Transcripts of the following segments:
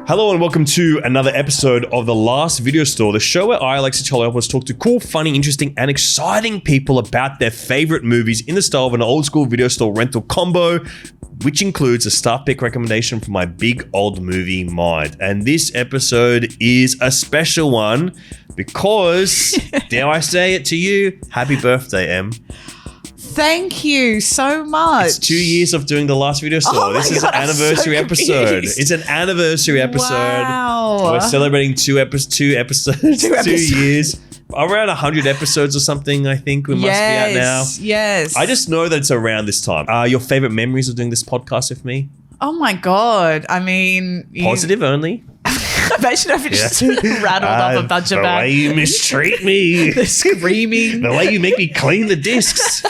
Hello and welcome to another episode of The Last Video Store, the show where I, Alexi Toliopoulos, talk to cool, funny, interesting, and exciting people about their favorite movies in the style of an old school video store rental combo, which includes a staff pick recommendation from my big old movie mind. And this episode is a special one because, dare I say it to you, happy birthday, Em. Thank you so much. It's 2 years of doing The Last Video Store. This is an anniversary episode. It's an anniversary episode. Wow. We're celebrating two episodes, 2 years. Around 100 episodes or something, I think we must be at now. Yes. I just know that it's around this time. Your favorite memories of doing this podcast with me? Oh my God. I mean... Positive only? Imagine if it just rattled up a bunch of the way you mistreat me. The screaming. The way you make me clean the discs.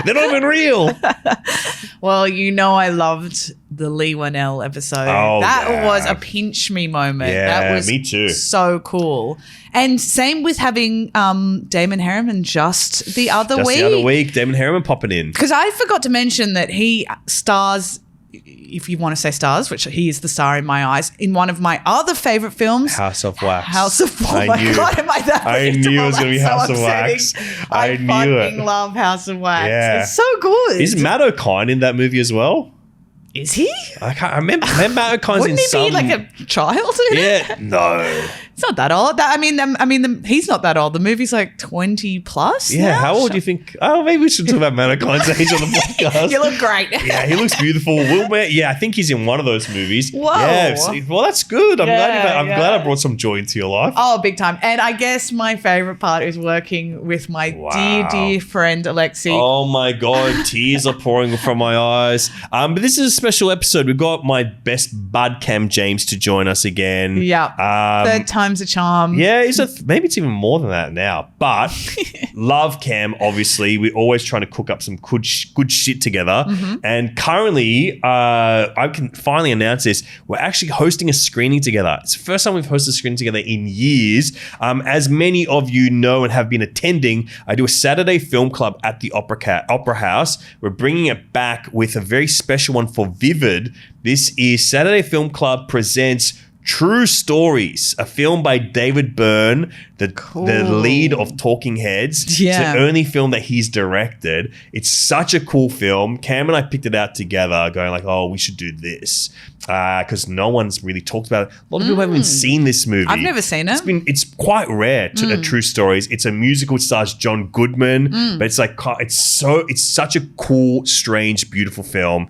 They're not even real. Well, you know I loved the Lee Winnell episode. Oh, that was a pinch me moment. Yeah, that was me too. So cool. And same with having Damon Harriman just the other week. Damon Harriman popping in. Because I forgot to mention that he stars, if you want to say stars, which he is the star in my eyes, in one of my other favorite films, House of Wax. Oh my God, am I that I knew it was going to be House of Wax. I knew it. fucking love House of Wax. Yeah. It's so good. Is Matt O'Kine in that movie as well? Is he? I remember Matt O'Kine's Wouldn't in he some... be like a child in it? Yeah, no. It's not that old. He's not that old. The movie's like 20 plus. Yeah, now. how old do you think? Oh, maybe we should talk about Matt O'Kine's age on the podcast. You look great. Yeah, he looks beautiful. Yeah, I think he's in one of those movies. Whoa. Yeah, well, that's good. I'm glad I brought some joy into your life. Oh, big time. And I guess my favorite part is working with my dear friend, Alexi. Oh my God, tears are pouring from my eyes. But this is a special episode. We've got my best bud, Cam James, to join us again. Yeah. Third time's a charm. Yeah, maybe it's even more than that now. But love Cam, obviously. We're always trying to cook up some good shit together. Mm-hmm. And currently, I can finally announce this. We're actually hosting a screening together. It's the first time we've hosted a screening together in years. As many of you know and have been attending, I do a Saturday film club at the Opera House. We're bringing it back with a very special one for Vivid. This is Saturday Film Club presents True Stories, a film by David Byrne, the lead of Talking Heads. Yeah. It's the only film that he's directed. It's such a cool film. Cam and I picked it out together going like, oh, we should do this. Because no one's really talked about it. A lot of people haven't even seen this movie. I've never seen it. It's quite rare to True Stories. It's a musical. It stars John Goodman, but it's such a cool, strange, beautiful film.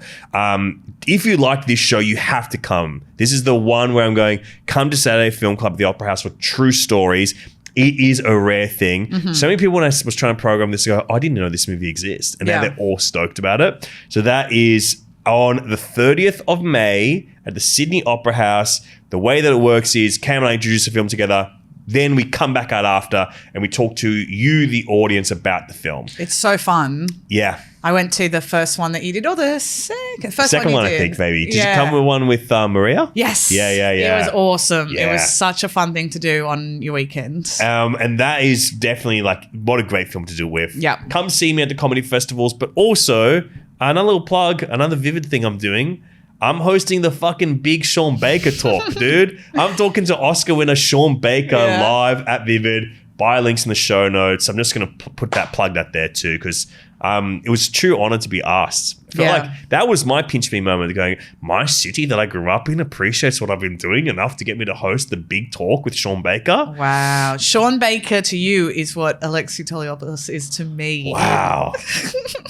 If you like this show, you have to come. This is the one where I'm going, come to Saturday Film Club at the Opera House for True Stories. It is a rare thing. Mm-hmm. So many people, when I was trying to program this, go, I didn't know this movie exists. And now they're all stoked about it. So that is on the 30th of May at the Sydney Opera House. The way that it works is Cam and I introduce the film together. Then we come back out after and we talk to you, the audience, about the film. It's so fun. Yeah. I went to the first one that you did, or the second one, you did. I think, maybe. Did you come with one with Maria? Yes. Yeah. It was awesome. Yeah. It was such a fun thing to do on your weekend. And that is definitely what a great film to do with. Yeah. Come see me at the comedy festivals, but also another little plug, another Vivid thing I'm doing. I'm hosting the fucking big Sean Baker talk, dude. I'm talking to Oscar winner Sean Baker live at Vivid. Buy links in the show notes. I'm just going to put that plug out there too because it was a true honor to be asked. I feel like that was my pinch me moment going, my city that I grew up in appreciates what I've been doing enough to get me to host the big talk with Sean Baker. Wow. Sean Baker to you is what Alexi Toliopoulos is to me. Wow.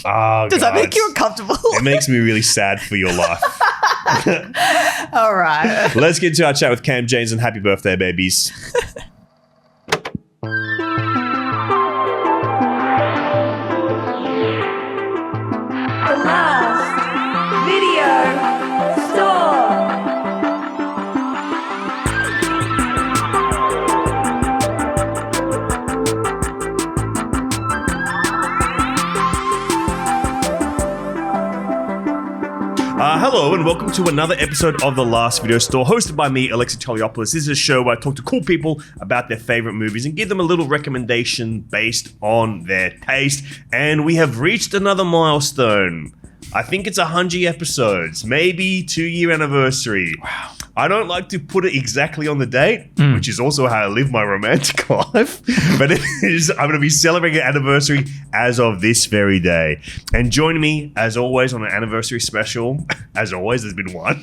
Oh, Does that make you uncomfortable? It makes me really sad for your life. All right. Let's get to our chat with Cam James and happy birthday, babies. Hello and welcome to another episode of The Last Video Store, hosted by me, Alexi Toliopoulos. This is a show where I talk to cool people about their favorite movies and give them a little recommendation based on their taste. And we have reached another milestone. I think it's 100 episodes, maybe 2-year anniversary. Wow. I don't like to put it exactly on the date, which is also how I live my romantic life. But I'm going to be celebrating an anniversary as of this very day. And join me, as always, on an anniversary special. As always, there's been one.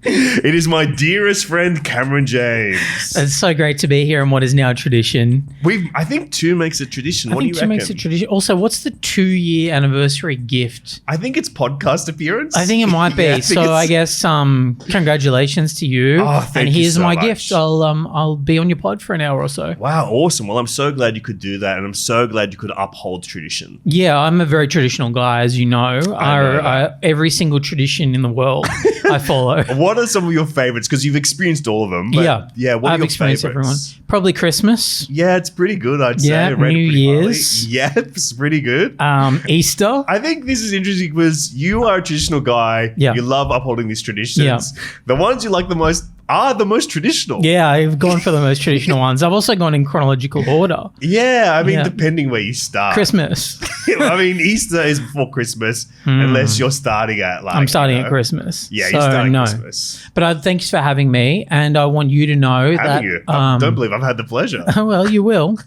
It is my dearest friend, Cameron James. It's so great to be here in what is now a tradition. I think 2 makes a tradition. What do you two reckon? makes a tradition. Also, what's the 2-year anniversary gift? I think it's podcast appearance. I think it might be. Yeah, I guess congratulations to you. Oh, thank and you here's so my much. gift. I'll be on your pod for an hour or so. Wow, awesome. Well, I'm so glad you could do that, and I'm so glad you could uphold tradition. Yeah, I'm a very traditional guy, as you know. I know that. Every single tradition in the world I follow. What are some of your favorites? Because you've experienced all of them. But what are I've your experienced favorites? everyone. Probably Christmas. Yeah, it's pretty good, I'd say. Yeah, I rate it New pretty Year's. highly. Yeah, it's pretty good. Easter. I think this is interesting because you are a traditional guy. Yeah. You love upholding these traditions. Yeah. The ones you like the most are the most traditional. Yeah, I've gone for the most traditional ones. I've also gone in chronological order. Yeah, I mean, Yeah. depending where you start. Christmas. I mean, Easter is before Christmas, unless you're starting at like. I'm starting at Christmas. Yeah, so you're starting no. Christmas. But thanks for having me, and I want you to know that. Having you. I don't believe I've had the pleasure. Well, you will.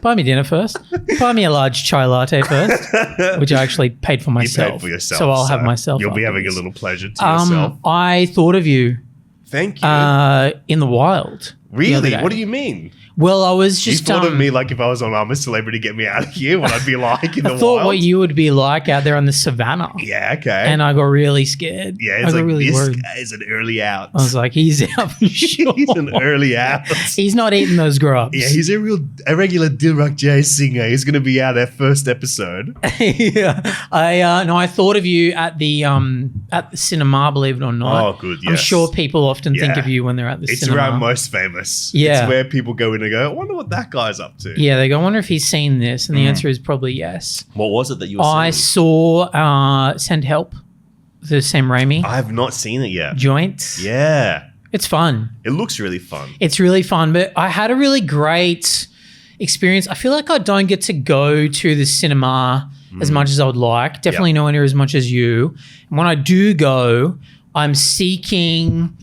Buy me dinner first. Buy me a large chai latte first, which I actually paid for You myself. paid for yourself. So I'll have myself. You'll be having a afterwards. little pleasure to yourself. I thought of you Thank you. in the wild. the other Really? day. What do you mean? Well, I was You just thought of me like if I was on I'm a Celebrity, Get Me Out of Here, what I'd be like in the I thought wild. what you would be like out there on the savannah. Yeah, okay. And I got really scared. yeah, I it's got like really this worried. guy is an early out. I was like, he's out for sure. He's an early out. He's not eating those grubs. Yeah, he's a regular Dilrock jazz singer. He's going to be out our first episode. Yeah. I thought of you at the cinema, believe it or not. Oh, good, I'm yes. sure people often think Yeah. of you when they're at the It's cinema. around most famous. Yeah. It's where people go in and go, I wonder what that guy's up to. Yeah, they go, I wonder if he's seen this. And the answer is probably yes. What was it that you were I seeing? saw Send Help, the Sam Raimi I have not seen it yet. joint. Yeah. It's fun. It looks really fun. It's really fun, but I had a really great experience. I feel like I don't get to go to the cinema as much as I would like. Definitely nowhere near as much as you. And when I do go, I'm seeking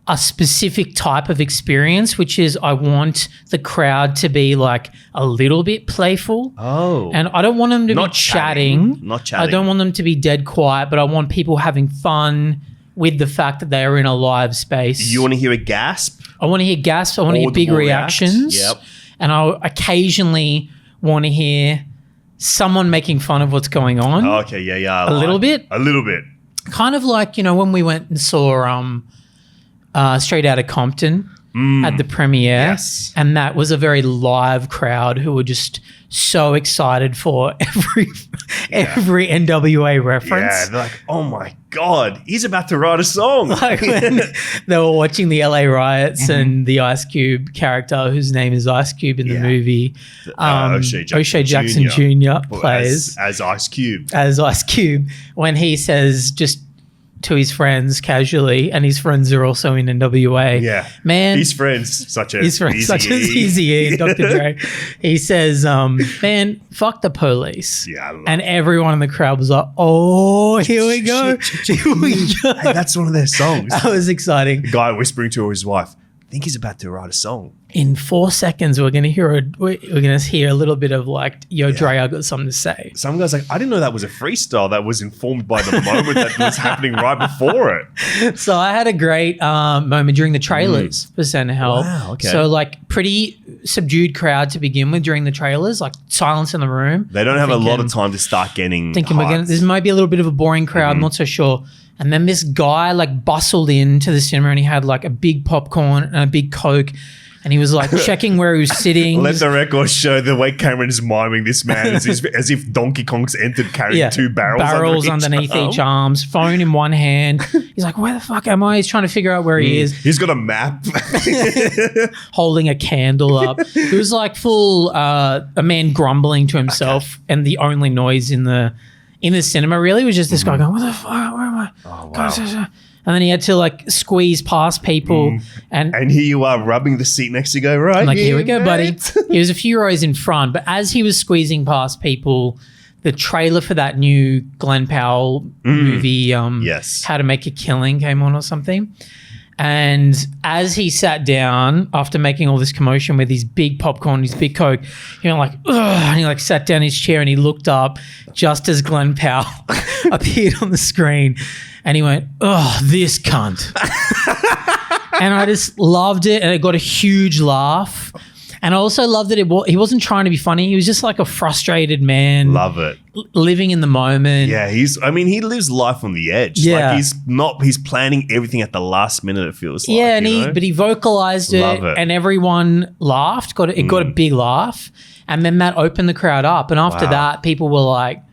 a specific type of experience, which is I want the crowd to be like a little bit playful. Oh. And I don't want them to Not be chatting. Not chatting. I don't want them to be dead quiet, but I want people having fun with the fact that they are in a live space. You want to hear a gasp? I want to hear gasps. I want to hear big Audible react. reactions. Yep. And I occasionally want to hear someone making fun of what's going on. Oh, okay, yeah. A little bit? A little bit. Kind of like, when we went and saw Straight Outta Compton at the premiere. Yes. And that was a very live crowd who were just so excited for every NWA reference. Yeah, they're like, oh my God, he's about to write a song. Like when they were watching the LA riots and the Ice Cube character, whose name is Ice Cube in the Yeah. movie, O'Shea Jackson Jr. plays as Ice Cube. as Ice Cube when he says just to his friends casually, and his friends are also in NWA. Yeah. Man, His friends, such as his friends such as Eazy-E. Eazy-E and Dr. Dre. He says, man, fuck the police. Yeah, I love and everyone in the crowd was like, oh, here we go. Here we go. Hey, that's one of their songs. That was exciting. The guy whispering to his wife, I think he's about to write a song. In 4 seconds, we're gonna hear a little bit of like, yo, Dre, I got something to say. Some guy's like, I didn't know that was a freestyle that was informed by the moment that was happening right before it. So I had a great moment during the trailers for Send Help. Wow, okay. So like pretty subdued crowd to begin with during the trailers, like silence in the room. They don't have a lot of time to start getting Thinking hyped. this might be a little bit of a boring crowd, I'm not so sure. And then this guy like bustled into the cinema and he had like a big popcorn and a big Coke. And he was like checking where he was sitting. Let the record show the way Cameron is miming this man as if Donkey Kong's entered carrying two barrels underneath each arms, phone in one hand. He's like, where the fuck am I? He's trying to figure out where he is, He's got a map. holding a candle up. It was like full a man grumbling to himself, and the only noise in the cinema really was just this guy going, what the fuck, where am I? Oh, wow. And then he had to like squeeze past people And here you are rubbing the seat next to you, go, right, I'm like, here we go, buddy. mate. He was a few rows in front, but as he was squeezing past people, the trailer for that new Glenn Powell movie, Yes. How to Make a Killing, came on or something. And as he sat down after making all this commotion with his big popcorn, his big Coke, like, ugh, and he like sat down in his chair and he looked up just as Glenn Powell appeared on the screen, and he went, "Oh, this cunt." And I just loved it, and it got a huge laugh. And I also loved that he wasn't trying to be funny. He was just like a frustrated man. Love it. Living in the moment. Yeah, he lives life on the edge. Yeah. Like he's planning everything at the last minute, it feels like. Yeah, but he vocalized Love it. and everyone laughed. Got a big laugh. And then Matt opened the crowd up. And after that, people were like,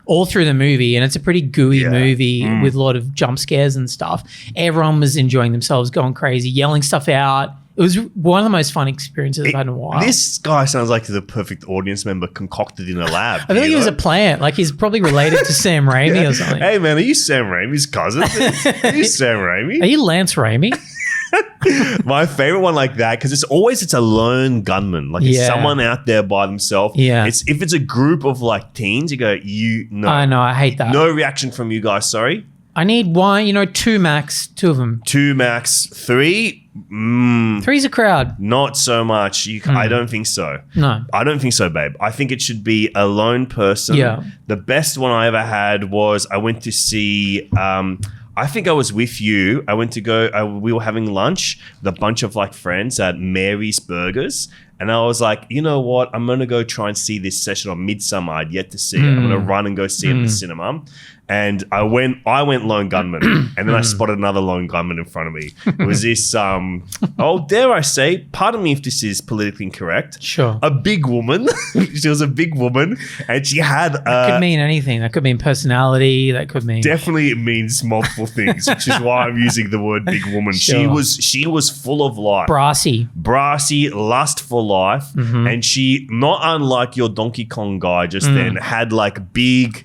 all through the movie, and it's a pretty gooey movie with a lot of jump scares and stuff. Everyone was enjoying themselves, going crazy, yelling stuff out. It was one of the most fun experiences I've had in a while. This guy sounds like the perfect audience member concocted in a lab. I feel like he was a plant. Like he's probably related to Sam Raimi or something. Hey, man, are you Sam Raimi's cousin? Are you Sam Raimi? Are you Lance Raimi? My favorite one like that, because it's a lone gunman. Like it's someone out there by themselves. Yeah. If it's a group of like teens, you go, no. I know, I hate that. No reaction from you guys, sorry. I need one, two max, two of them. 2 max, 3. Three's a crowd. Not so much. I don't think so. No. I don't think so, babe. I think it should be a lone person. Yeah. The best one I ever had was I went to see, I think I was with you. I went to we were having lunch with a bunch of like friends at Mary's Burgers. And I was like, you know what? I'm going to go try and see this session on Midsummer. I'd yet to see it. I'm going to run and go see it in the cinema. And I went lone gunman, and then I spotted another lone gunman in front of me. It was this, dare I say, pardon me if this is politically incorrect. Sure. A big woman. She was a big woman, and she had That could mean anything. That could mean personality. That could mean definitely it means multiple things, which is why I'm using the word big woman. Sure. She was full of life. brassy. Lust for life, and she, not unlike your Donkey Kong guy just then, had like big.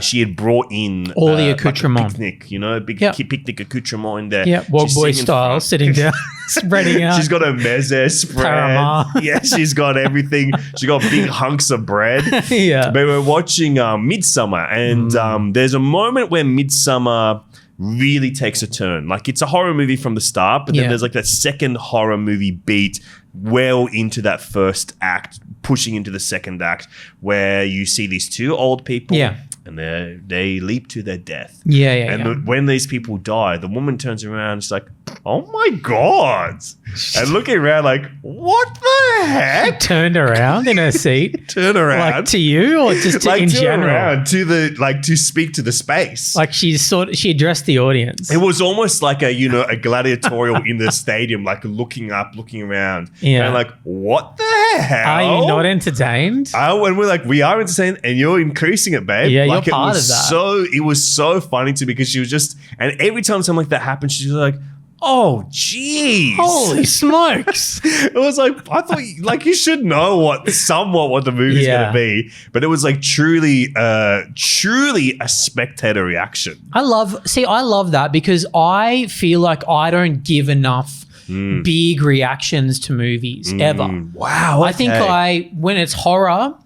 She had brought in all the accoutrement, like a picnic, big picnic accoutrement in there. Yeah, Wog Boy style, sitting down, spreading out. She's got a meze spread. Parama. Yeah, she's got everything. She got big hunks of bread. Yeah. But we're watching Midsummer, and there's a moment where Midsummer really takes a turn. Like it's a horror movie from the start, but then there's like that second horror movie beat well into that first act, pushing into the second act, where you see these two old people. Yeah. And they leap to their death. And when these people die, the woman turns around and she's like, oh my God. And looking around like, what the heck? Turned around in her seat. Turn around. Like to you or just like in turn general? around to speak to the space. Like she addressed the audience. It was almost like a gladiatorial in the stadium, like looking up, looking around. Yeah. And like, what the hell? Are you not entertained? And we're like, we are entertained, and you're increasing it, babe. Yeah, like, you're part of that. It was so funny to me because she was just, and every time something like that happened, she was like, oh, jeez. Holy smokes. It was like, I thought, like, you should know somewhat what the movie's going to be. But it was like truly a spectator reaction. I love that because I feel like I don't give enough big reactions to movies ever. Wow. I think when it's horror,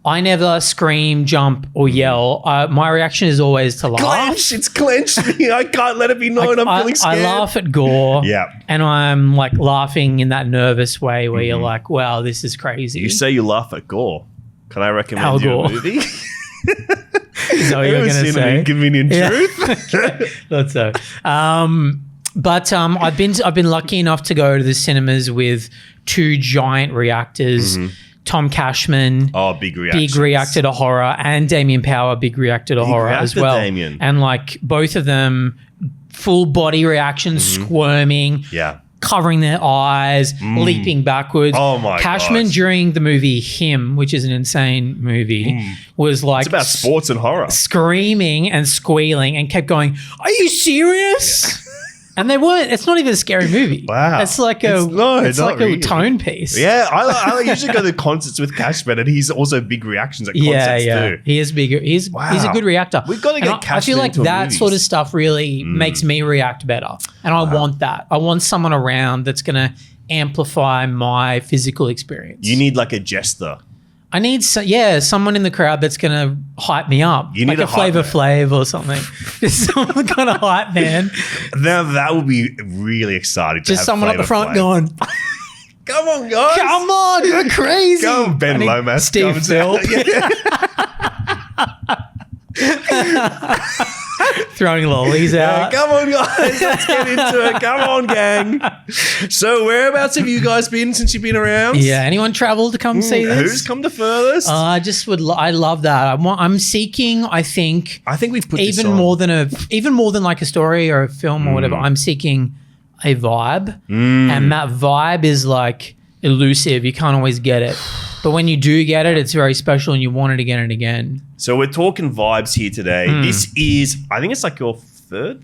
I never scream, jump, or yell. My reaction is always to laugh. It's clenched me. I can't let it be known. I'm feeling scared. I laugh at gore. Yeah. And I'm like laughing in that nervous way where you're like, wow, this is crazy. You say you laugh at gore. Can I recommend Al you Gore. a movie? Is that what you're going to An say? inconvenient truth. Thought so. But I've been lucky enough to go to the cinemas with two giant reactors. Tom Cashman, big reactor to horror, and Damien Power, big reactor to horror as well. Damien. And like both of them, full body reactions, squirming, covering their eyes, leaping backwards. Oh my Cashman gosh. during the movie Him, which is an insane movie, was like It's about sports and horror. screaming and squealing and kept going, "Are you serious?" And they weren't. It's not even a scary movie. Wow. It's like a tone piece. Yeah, I usually go to concerts with Cashman, and he's also big reactions at concerts too. He is bigger. He's a good reactor. We've got to get Cashman I feel like into that movies. sort of stuff really makes me react better, and I want that. I want someone around that's going to amplify my physical experience. You need like a jester. I need someone in the crowd that's gonna hype me up. You need like a Flavor Flav or something. Just some kind of hype man. Now that would be really exciting. Just someone up the front going, "Come on, guys! Come on, you're crazy!" Go on, Ben Lomas, Steve Phil. Throwing lollies out. Come on, guys, let's get into it. Come on, gang. So, whereabouts have you guys been since you've been around? Yeah, anyone traveled to come see this? Who's come the furthest? I just would. I love that. I'm seeking. I think we've put this even on. more than like a story or a film or whatever. I'm seeking a vibe, and that vibe is like elusive. You can't always get it, but when you do get it, it's very special, and you want it again and again. So we're talking vibes here today. This is, I think it's like your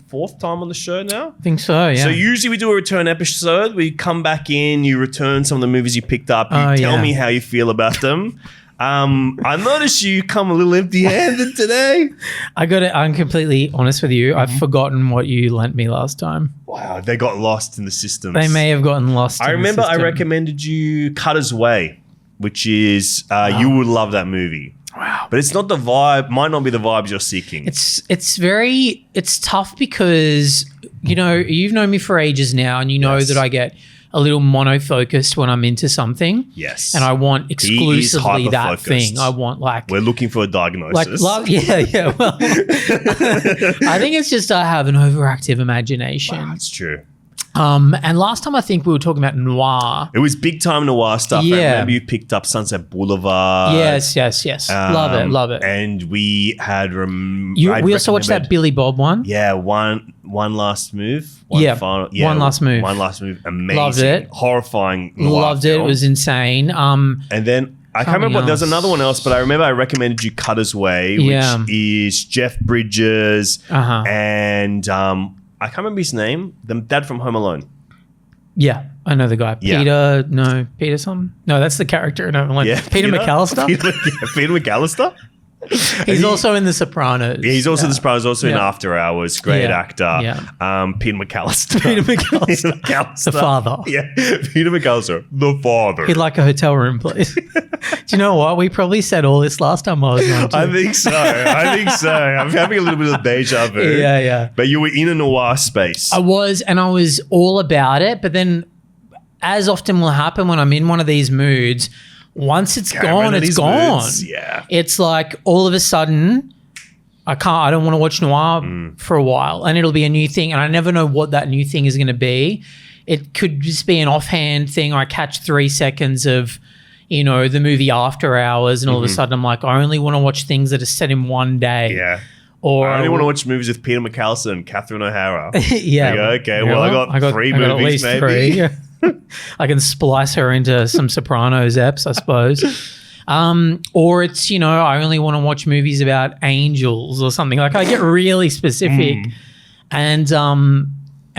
fourth time on the show now. I think so, yeah. So usually we do a return episode. We come back in, you return some of the movies you picked up. You tell me how you feel about them. I noticed you come a little empty-handed today. I'm completely honest with you. I've forgotten what you lent me last time. Wow, they got lost in the systems. They may have gotten lost. I remember I recommended you Cutter's Way, which is, you would love that movie. Wow. But it's not the vibe, might not be the vibes you're seeking. It's tough because, you've known me for ages now, and you know that I get a little mono-focused when I'm into something. Yes. And I want exclusively that thing. I want We're looking for a diagnosis. Well, I think it's just I have an overactive imagination. Wow, that's true. And last time I think we were talking about noir. It was big time noir stuff. Yeah. I remember you picked up Sunset Boulevard. Yes. Love it. And we had... we also watched that Billy Bob one. Yeah, one last move. One last move. One last move. Amazing. Loved it. Horrifying noir Loved it. film. It was insane. And then... I can't remember. There was another one else, but I remember I recommended you Cutter's Way, which is Jeff Bridges and... I can't remember his name. The dad from Home Alone. Yeah, I know the guy. Yeah. Peter something? No, that's the character in Home Alone. Yeah, Peter McAllister? Peter McAllister? He's also in The Sopranos. Yeah, he's also in The Sopranos, also in After Hours. Great actor. Yeah. Peter McAllister. Peter McAllister. The father. Yeah, Peter McAllister, the father. He'd like a hotel room, please. Do you know what? We probably said all this last time I was on. I think so. I'm having a little bit of deja vu. Yeah. But you were in a noir space. I was all about it. But then, as often will happen when I'm in one of these moods, once it's gone, it's gone. Moods, yeah. It's like all of a sudden, I don't want to watch noir for a while, and it'll be a new thing, and I never know what that new thing is going to be. It could just be an offhand thing, or I catch 3 seconds of, the movie After Hours, and all of a sudden I'm like, I only want to watch things that are set in one day. Yeah. Or I only want to watch movies with Peter McAllister and Catherine O'Hara. Yeah. Okay, well, I got 3 movies, at least maybe. 3. I can splice her into some Sopranos eps, I suppose. Or it's, I only want to watch movies about angels or something. Like I get really specific. And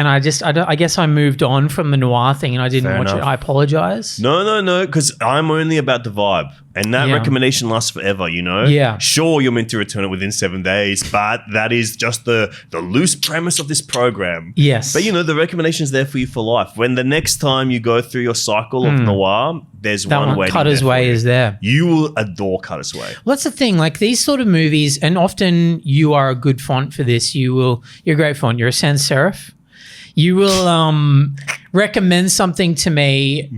I guess I moved on from the noir thing and I didn't watch it. I apologize. No, because I'm only about the vibe. And that recommendation lasts forever, Yeah. Sure, you're meant to return it within 7 days, but that is just the loose premise of this program. Yes. But, the recommendation is there for you for life. When the next time you go through your cycle of noir, there's one waiting there. Cutter's Way is there. You will adore Cutter's Way. Well, that's the thing. Like these sort of movies, and often you are a good font for this. You're a great font. You're a sans serif. You will recommend something to me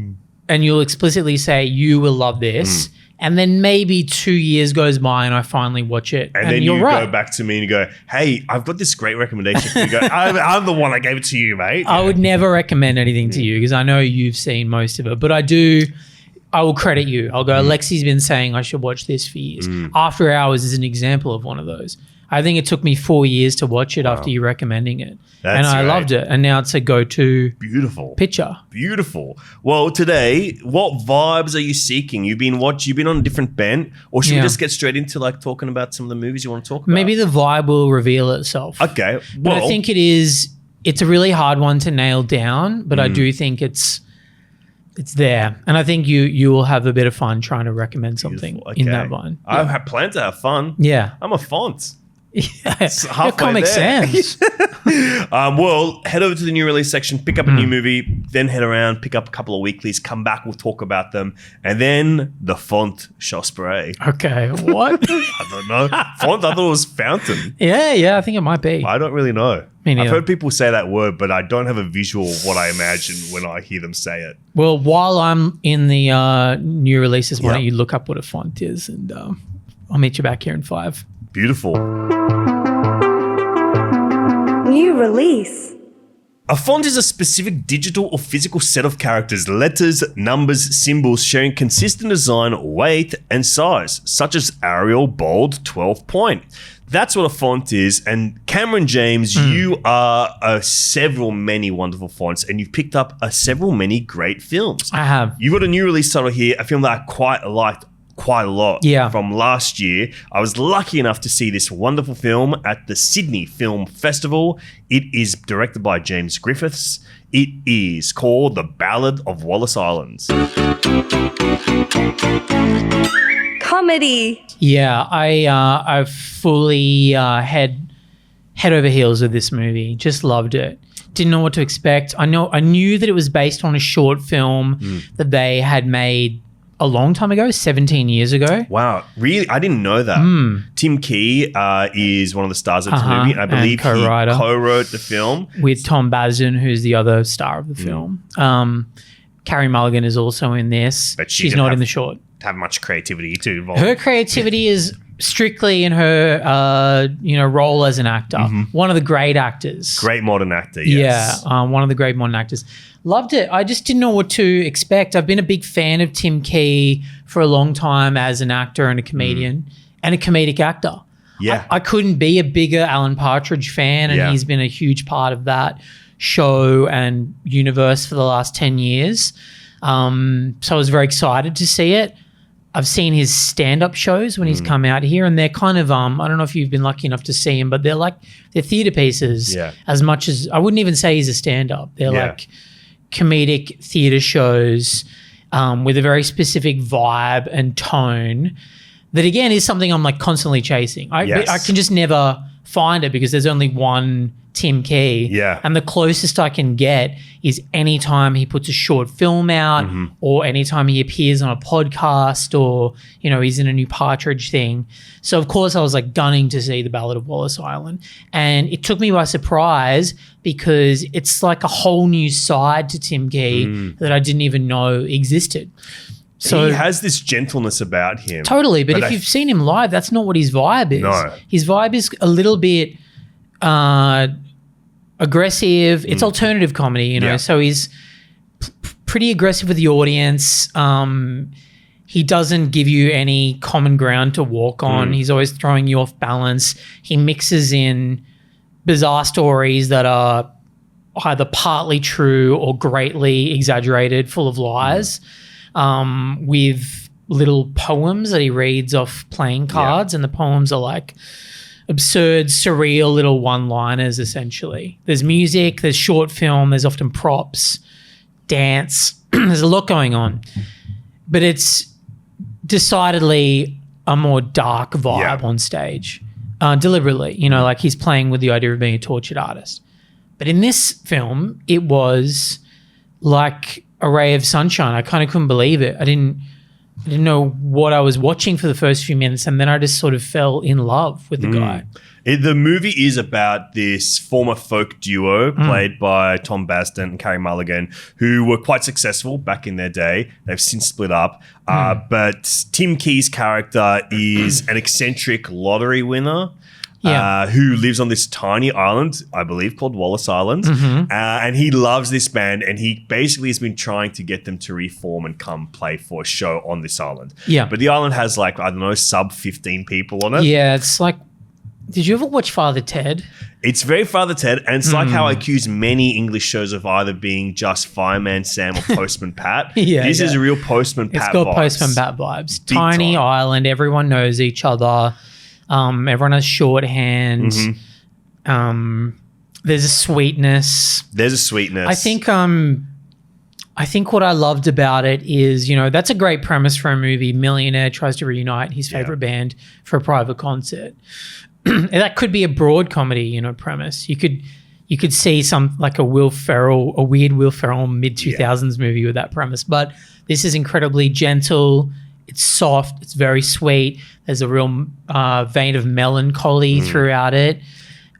and you'll explicitly say, you will love this. And then maybe 2 years goes by and I finally watch it. And then you go back to me and you go, hey, I've got this great recommendation for you. Go, I'm the one that gave it to you, mate. I would never recommend anything to you because I know you've seen most of it. But I will credit you. I'll go, Lexi's been saying I should watch this for years. After Hours is an example of one of those. I think it took me 4 years to watch it after you recommending it. And I loved it. And now it's a go-to picture. Beautiful. Well, today, what vibes are you seeking? You've been on a different bent, or should we just get straight into talking about some of the movies you want to talk about? Maybe the vibe will reveal itself. Okay. Well, but I think it's a really hard one to nail down, but I do think it's there. And I think you will have a bit of fun trying to recommend something in that one. I have planned to have fun. Yeah. I'm a font. It's Yeah, halfway Comic there. Sans. Well, head over to the new release section, pick up a new movie, then head around, pick up a couple of weeklies, come back, we'll talk about them, and then the font shall spray. Okay, what? I don't know. Font, I thought it was fountain. yeah, I think it might be. I don't really know. Me neither. I've heard people say that word, but I don't have a visual of what I imagine when I hear them say it. Well, while I'm in the new releases, why Yep. don't you look up what a font is, and I'll meet you back here in 5. Beautiful. New release. A font is a specific digital or physical set of characters, letters, numbers, symbols sharing consistent design, weight, and size, such as Arial, bold, 12 point. That's what a font is. And Cameron James, you are many wonderful fonts, and you've picked up many great films. I have. You've got a new release title here, a film that I quite liked quite a lot from last year. I was lucky enough to see this wonderful film at the Sydney Film Festival. It is directed by James Griffiths. It is called The Ballad of Wallis Islands. Comedy. Yeah, I fully head over heels with this movie. Just loved it. Didn't know what to expect. I knew that it was based on a short film that they had made a long time ago, 17 years ago. Wow, really? I didn't know that. Tim Key is one of the stars of this movie, and I believe he co-writer. co-wrote the film. With Tom Bazin, who's the other star of the film. Carrie Mulligan is also in this. But she she's didn't not have- in the short. Have much creativity too involved. Her creativity is strictly in her, role as an actor. One of the great actors. Great modern actor, yes. Yeah, one of the great modern actors. Loved it. I just didn't know what to expect. I've been a big fan of Tim Key for a long time as an actor and a comedian and a comedic actor. Yeah. I couldn't be a bigger Alan Partridge fan, and Yeah. he's been a huge part of that show and universe for the last 10 years. So I was very excited to see it. I've seen his stand-up shows when he's come out here, and they're kind of I don't know if you've been lucky enough to see him, but they're theater pieces. Yeah. As much as I wouldn't even say he's a stand-up. They're Yeah. like comedic theater shows with a very specific vibe and tone. That again is something I'm constantly chasing. Yes. I can just never find it because there's only one Tim Key. Yeah. And the closest I can get is anytime he puts a short film out or anytime he appears on a podcast or, he's in a new Partridge thing. So, of course, I was gunning to see The Ballad of Wallis Island. And it took me by surprise because it's a whole new side to Tim Key that I didn't even know existed. So he has this gentleness about him. Totally. But if you've seen him live, that's not what his vibe is. No. His vibe is a little bit aggressive. It's alternative comedy, Yeah. So he's pretty aggressive with the audience. He doesn't give you any common ground to walk on. He's always throwing you off balance. He mixes in bizarre stories that are either partly true or greatly exaggerated, full of lies, with little poems that he reads off playing cards. And the poems are absurd, surreal little one-liners, essentially. There's music, there's short film, there's often props, dance. There's a lot going on. But it's decidedly a more dark vibe on stage, deliberately. He's playing with the idea of being a tortured artist. But in this film, it was like a ray of sunshine. I kind of couldn't believe it. I didn't know what I was watching for the first few minutes, and then I just sort of fell in love with the guy. The movie is about this former folk duo played by Tom Basden and Carrie Mulligan, who were quite successful back in their day. They've since split up. But Tim Key's character is an eccentric lottery winner. Who lives on this tiny island, I believe, called Wallis Island. And he loves this band, and he basically has been trying to get them to reform and come play for a show on this island. Yeah. But the island has sub 15 people on it. Yeah, it's did you ever watch Father Ted? It's very Father Ted, and it's like how I accuse many English shows of either being just Fireman Sam or Postman Pat. This is a real Postman Pat It's got vibes. Postman Pat vibes. Big Tiny time. island, everyone knows each other. Everyone has shorthand. There's a sweetness. There's a sweetness. I think what I loved about it is, that's a great premise for a movie. Millionaire tries to reunite his favorite band for a private concert. that could be a broad comedy, premise. You could see some like a weird Will Ferrell mid-2000s movie with that premise. But this is incredibly gentle. It's soft. It's very sweet. There's a real vein of melancholy throughout it.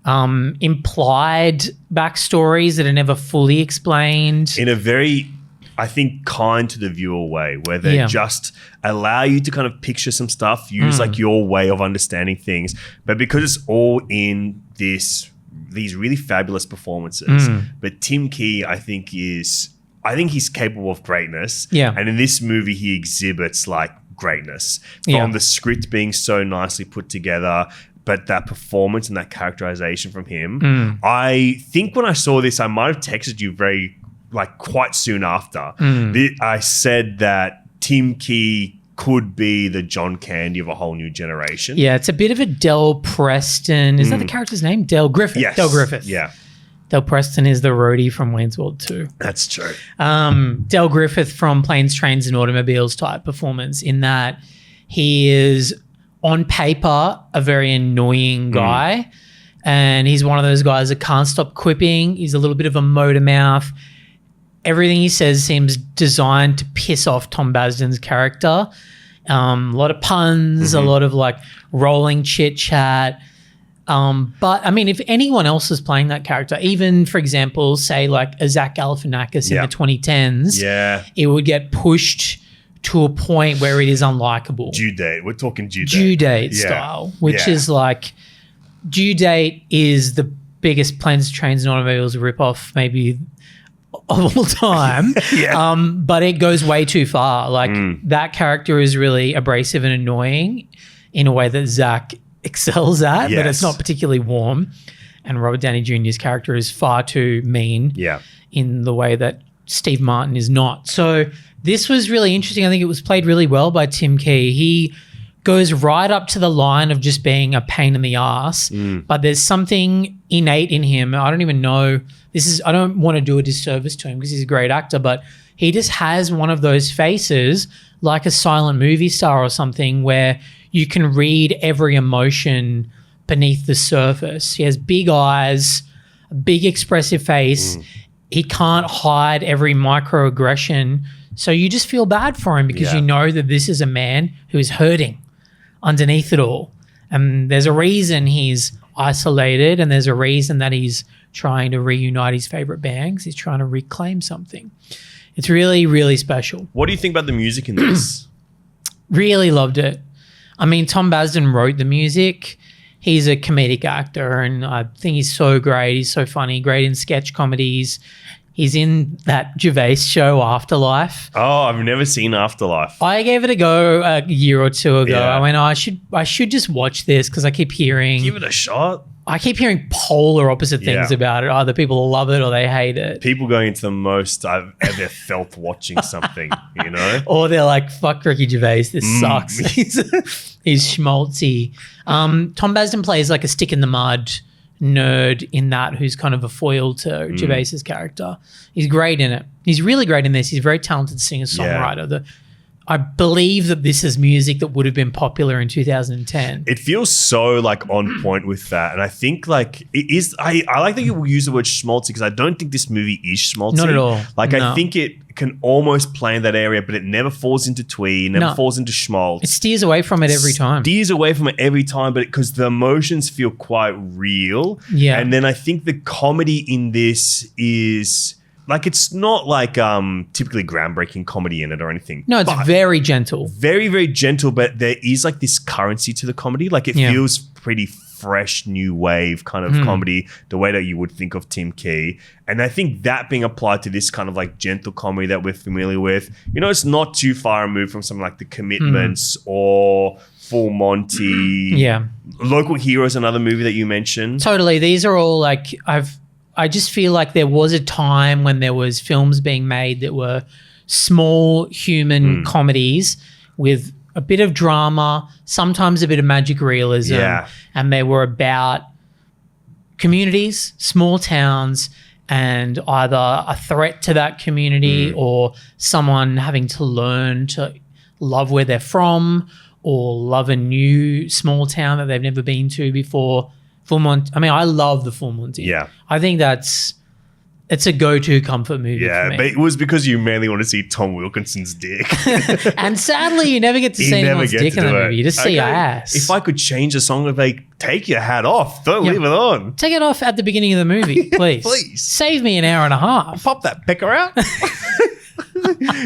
Implied backstories that are never fully explained. In a very, I think, kind to the viewer way, where they just allow you to kind of picture some stuff, use like your way of understanding things. But because it's all in these really fabulous performances. But Tim Key, I think he's capable of greatness. Yeah. And in this movie, he exhibits like greatness from the script being so nicely put together. But that performance and that characterization from him, I think when I saw this, I might have texted you quite soon after. I said that Tim Key could be the John Candy of a whole new generation. Yeah, it's a bit of a Del Preston. Is that the character's name? Del Griffith. Yes. Del Griffith. Yeah. Del Preston is the roadie from Wayne's World 2. That's true. Del Griffith from Planes, Trains and Automobiles type performance in that he is on paper a very annoying guy and he's one of those guys that can't stop quipping. He's a little bit of a motor mouth. Everything he says seems designed to piss off Tom Basden's character. A lot of puns, a lot of like rolling chit chat. But I mean, if anyone else is playing that character, even for example, say like a Zach Galifianakis in the 2010s, it would get pushed to a point where it is unlikable. Due Date. We're talking Due Date. Due Date style, which is like Due Date is the biggest Planes, Trains and Automobiles ripoff maybe of all time. But it goes way too far. Like that character is really abrasive and annoying in a way that Zach excels at, but it's not particularly warm. And Robert Downey Jr.'s character is far too mean in the way that Steve Martin is not. So this was really interesting. I think it was played really well by Tim Key. He goes right up to the line of just being a pain in the ass, but there's something innate in him. I don't even know. I don't want to do a disservice to him because he's a great actor, but he just has one of those faces like a silent movie star or something where you can read every emotion beneath the surface. He has big eyes, a big expressive face. He can't hide every microaggression. So you just feel bad for him because you know that this is a man who is hurting underneath it all. And there's a reason he's isolated and there's a reason that he's trying to reunite his favorite bands. He's trying to reclaim something. It's really, really special. What do you think about the music in this? Really loved it. I mean, Tom Basden wrote the music. He's a comedic actor and I think he's so great. He's so funny, great in sketch comedies. He's in that Gervais show Afterlife. Oh, I've never seen Afterlife. I gave it a go a year or two ago. Yeah. I went, I should just watch this because I keep hearing Give it a shot. I keep hearing polar opposite things about it. Either people love it or they hate it. People going into the most I've ever felt watching something, you know? Or they're like, fuck Ricky Gervais, this sucks. He's schmaltzy. Tom Basden plays like a stick in the mud nerd in that who's kind of a foil to Gervais's character. He's great in it. He's really great in this. He's a very talented singer-songwriter. I believe that this is music that would have been popular in 2010. It feels so like on point with that. And I think like it is, I like that you use the word schmaltzy because I don't think this movie is schmaltzy. Not at all. Like No. I think it can almost play in that area, but it never falls into twee, never falls into schmaltz. It steers away from it every time. Steers away from it every time, but because the emotions feel quite real. Yeah. And then I think the comedy in this is like it's not like typically groundbreaking comedy in it or anything. No, it's very gentle. Very, very gentle, but there is like this currency to the comedy. Like it feels pretty fresh, new wave kind of comedy, the way that you would think of Tim Key. And I think that being applied to this kind of like gentle comedy that we're familiar with, you know, it's not too far removed from something like The Commitments or Full Monty. Yeah. Local Heroes, another movie that you mentioned. Totally. These are all like I just feel like there was a time when there was films being made that were small human comedies with a bit of drama, sometimes a bit of magic realism, and they were about communities, small towns, and either a threat to that community or someone having to learn to love where they're from or love a new small town that they've never been to before, I love the Full Monty. Yeah. I think it's a go-to comfort movie for me. But it was because you mainly want to see Tom Wilkinson's dick. And sadly, you never get to see anyone's dick in the movie. You just see your ass. If I could change the song, I'd be like, take your hat off. Don't leave it on. Take it off at the beginning of the movie, please. Please. Save me an hour and a half. Pop that pecker out.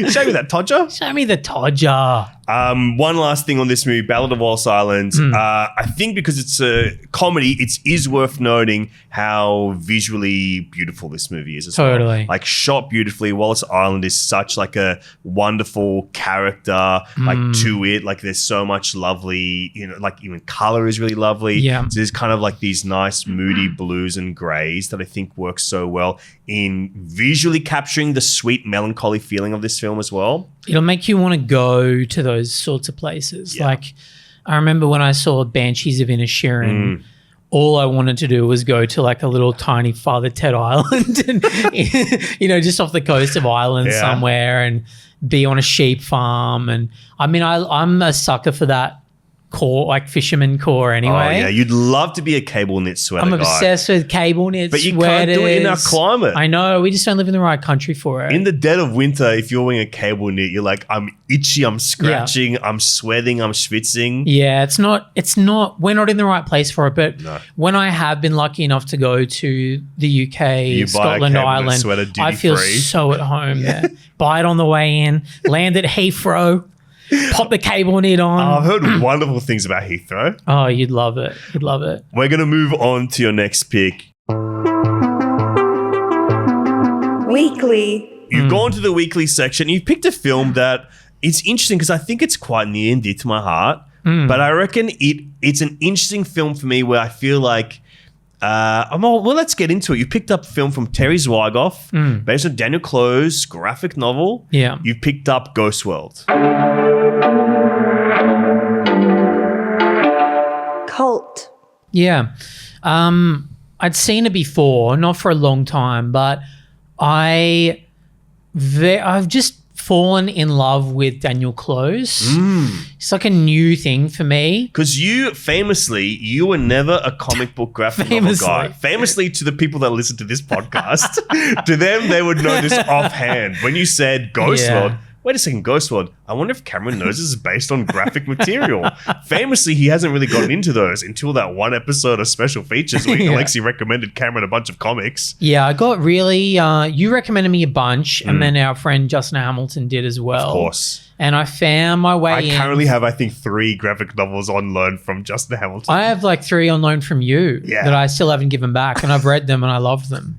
Show me that Todger. Show me the Todger. One last thing on this movie, Ballad of Wallis Island. I think because it's a comedy, it is worth noting how visually beautiful this movie is as well. Totally. Like shot beautifully. Wallis Island is such like a wonderful character like to it. Like there's so much lovely, like even color is really lovely. Yeah. So there's kind of like these nice moody blues and grays that I think work so well in visually capturing the sweet melancholy feeling of this film as well. It'll make you want to go to those sorts of places. Yeah. Like I remember when I saw Banshees of Inisherin, all I wanted to do was go to like a little tiny Father Ted Island and, just off the coast of Ireland somewhere and be on a sheep farm. And I mean, I'm a sucker for that core, like fisherman core anyway. Oh, yeah. You'd love to be a cable knit sweater I'm guy. obsessed with cable knit But you sweaters. can't do it in our climate. I know. We just don't live in the right country for it. In the dead of winter, if you're wearing a cable knit, you're like, I'm itchy, I'm scratching, I'm sweating, I'm schwitzing. Yeah, it's not, we're not in the right place for it. But when I have been lucky enough to go to the UK, Scotland, Ireland, I feel so at home there. Buy it on the way in, land at Heathrow, pop the cable knit on. I've heard wonderful things about Heathrow. Oh, you'd love it. You'd love it. We're going to move on to your next pick. Weekly. You've gone to the weekly section. You've picked a film that it's interesting because I think it's quite near and dear to my heart. But I reckon it's an interesting film for me where I feel like let's get into it. You picked up a film from Terry Zwigoff based on Daniel Clowes' graphic novel. Yeah. You've picked up Ghost World. Cult. Yeah. I'd seen it before, not for a long time, but I've just fallen in love with Daniel Clowes. It's like a new thing for me. Because you were never a comic book graphic novel guy. Famously to the people that listen to this podcast, to them, they would know this offhand. When you said Ghost World, wait a second, Ghost World, I wonder if Cameron knows this is based on graphic material. Famously, he hasn't really gotten into those until that one episode of Special Features where Alexi recommended Cameron a bunch of comics. Yeah, I got really, you recommended me a bunch and then our friend Justin Hamilton did as well. Of course. And I found my way in. I currently have, I think, 3 graphic novels on loan from Justin Hamilton. I have like 3 on loan from you that I still haven't given back and I've read them and I love them.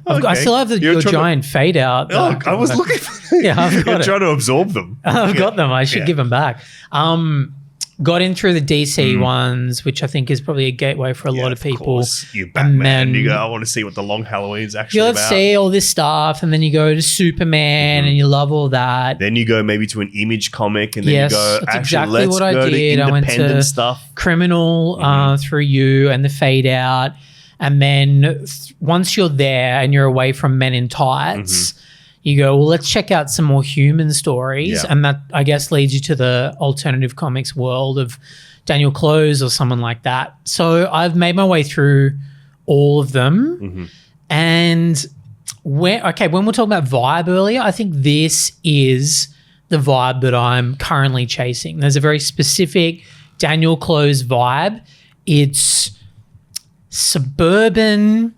I still have your giant fade out. I was looking for them. Yeah, I've got You're trying to absorb them. I've got them. I should give them back. Got in through the DC ones, which I think is probably a gateway for a lot of people. Course. You Batman. You go, I want to see what the Long Halloween's actually about. You see all this stuff, and then you go to Superman, and you love all that. Then you go maybe to an Image comic, and then you go, that's actually, exactly what I did. I went to stuff. Criminal through you and the Fade Out. And then once you're there and you're away from Men in Tights, you go, well, let's check out some more human stories. Yeah. And that, I guess, leads you to the alternative comics world of Daniel Clowes or someone like that. So I've made my way through all of them. And when we're talking about vibe earlier, I think this is the vibe that I'm currently chasing. There's a very specific Daniel Clowes vibe. It's suburban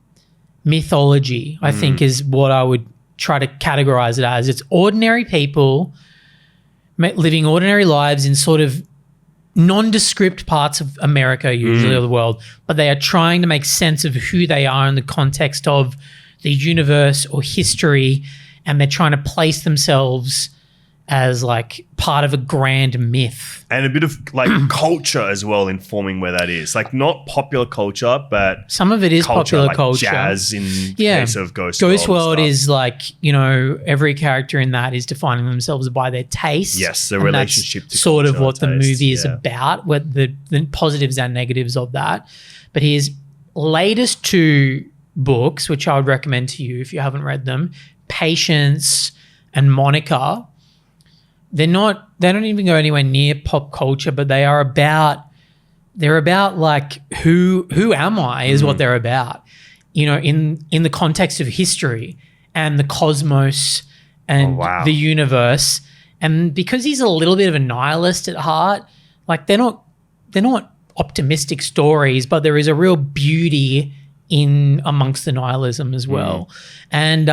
mythology, I think, is what I would try to categorize it as. It's ordinary people living ordinary lives in sort of nondescript parts of America, usually, or the world, but they are trying to make sense of who they are in the context of the universe or history, and they're trying to place themselves as like part of a grand myth. And a bit of like culture as well informing where that is. Like not popular culture, but some of it is popular like culture. Jazz in case of Ghost World. Ghost World is like, every character in that is defining themselves by their taste. Yes, the relationship to sort of culture what the and taste, movie is about, what the positives and negatives of that. But his latest 2 books, which I would recommend to you if you haven't read them, Patience and Monica, they don't even go anywhere near pop culture, but they're about like who am I is what they're about, in the context of history and the cosmos and the universe. And because he's a little bit of a nihilist at heart, like they're not optimistic stories, but there is a real beauty in amongst the nihilism as well. And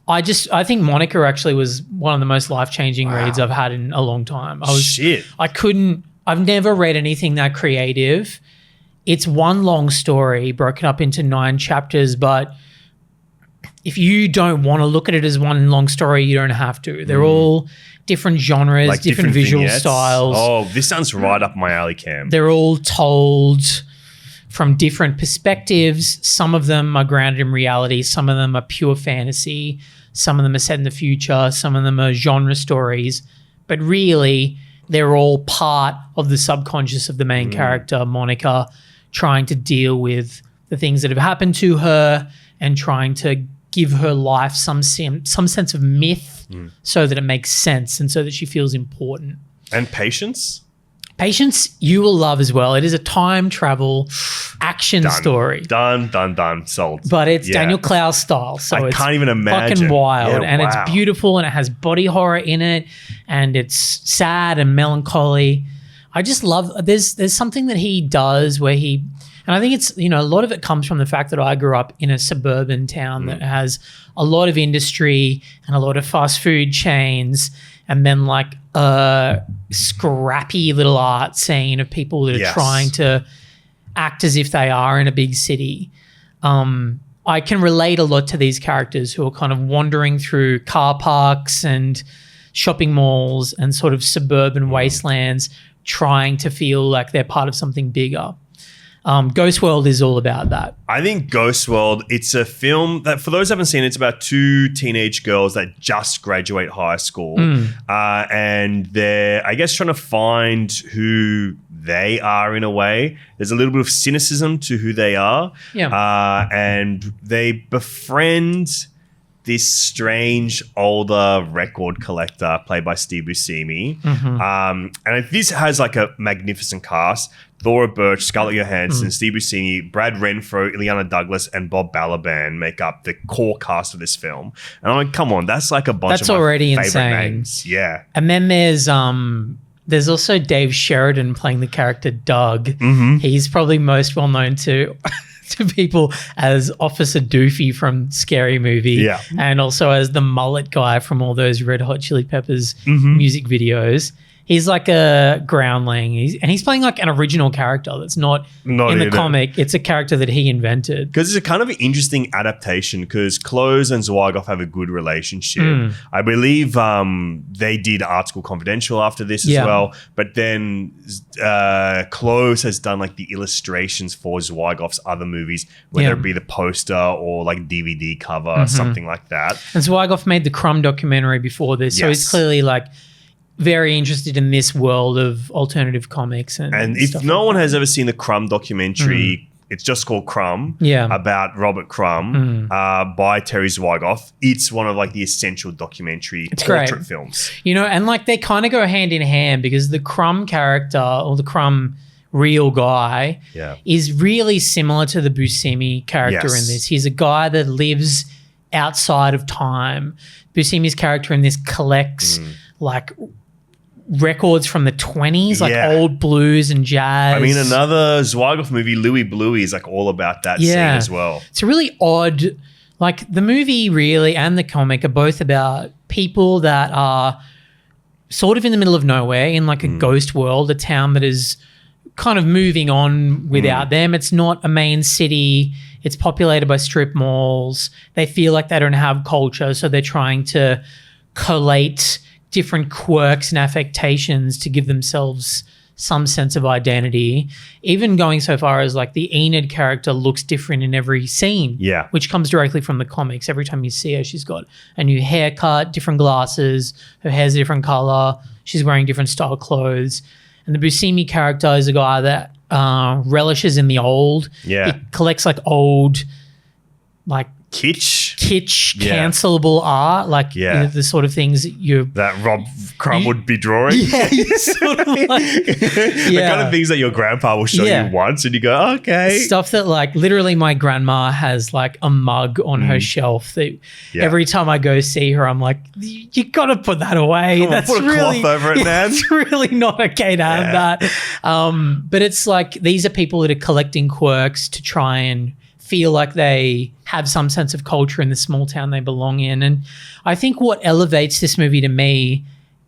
I think Monica actually was one of the most life-changing reads I've had in a long time. I've never read anything that creative. It's one long story broken up into 9 chapters, but if you don't want to look at it as one long story, you don't have to. They're all different genres, like different visual vignettes. Styles. Oh, this sounds right up my alley, Cam. They're all told from different perspectives. Some of them are grounded in reality. Some of them are pure fantasy. Some of them are set in the future. Some of them are genre stories. But really, they're all part of the subconscious of the main character, Monica, trying to deal with the things that have happened to her and trying to give her life some sense of myth so that it makes sense and so that she feels important. And Patience? Patience you will love as well. It is a time travel action story. Done. Sold. But it's Daniel Clowes style. So I can't even imagine. Fucking wild. And it's beautiful and it has body horror in it and it's sad and melancholy. I just love there's something that he does where and I think it's, a lot of it comes from the fact that I grew up in a suburban town that has a lot of industry and a lot of fast food chains and then like a scrappy little art scene of people that are trying to act as if they are in a big city. I can relate a lot to these characters who are kind of wandering through car parks and shopping malls and sort of suburban wastelands trying to feel like they're part of something bigger. Ghost World is all about that. I think Ghost World, it's a film that, for those who haven't seen it, it's about 2 teenage girls that just graduate high school. And they're, I guess, trying to find who they are in a way. There's a little bit of cynicism to who they are. Yeah. And they befriend this strange older record collector played by Steve Buscemi. And this has like a magnificent cast. Thora Birch, Scarlett Johansson, Steve Buscemi, Brad Renfro, Ileana Douglas, and Bob Balaban make up the core cast of this film. And I'm like, come on, that's like a bunch of my already favorite insane. names. Yeah. And then there's also Dave Sheridan playing the character Doug. He's probably most well known to people as Officer Doofy from Scary Movie, and also as the mullet guy from all those Red Hot Chili Peppers music videos. He's like a groundling, and he's playing like an original character that's not in the comic. It's a character that he invented. Because it's a kind of an interesting adaptation because Clowes and Zwigoff have a good relationship. I believe they did Article Confidential after this as well. But then Clowes has done like the illustrations for Zwigoff's other movies, whether it be the poster or like DVD cover, something like that. And Zwigoff made the Crumb documentary before this, so he's clearly like very interested in this world of alternative comics. And if no one has ever seen the Crumb documentary, it's just called Crumb, about Robert Crumb by Terry Zwigoff. It's one of like the essential documentary portrait films. And like they kind of go hand in hand because the Crumb character or the Crumb real guy is really similar to the Buscemi character in this. He's a guy that lives outside of time. Buscemi's character in this collects like records from the 20s, like old blues and jazz. I mean, another Zwigoff movie, Louie Bluey, is like all about that scene as well. It's a really odd, like the movie really and the comic are both about people that are sort of in the middle of nowhere in like a ghost world, a town that is kind of moving on without them. It's not a main city. It's populated by strip malls. They feel like they don't have culture, so they're trying to collate different quirks and affectations to give themselves some sense of identity, even going so far as like the Enid character looks different in every scene, which comes directly from the comics. Every time you see her, she's got a new haircut, different glasses, her hair's a different color, she's wearing different style clothes. And the Buscemi character is a guy that relishes in the old. He collects like old, like kitsch. kitsch, Yeah. cancelable art, like the sort of things that that Rob Crumb would be drawing. Yeah, you sort of like, The kind of things that your grandpa will show you once and you go, okay. Stuff that like literally my grandma has like a mug on her shelf that every time I go see her, I'm like, you got to put that away. Come on, That's put a really, cloth over it, man. It's really not okay to have that. But it's like these are people that are collecting quirks to try and feel like they have some sense of culture in the small town they belong in. And I think what elevates this movie to me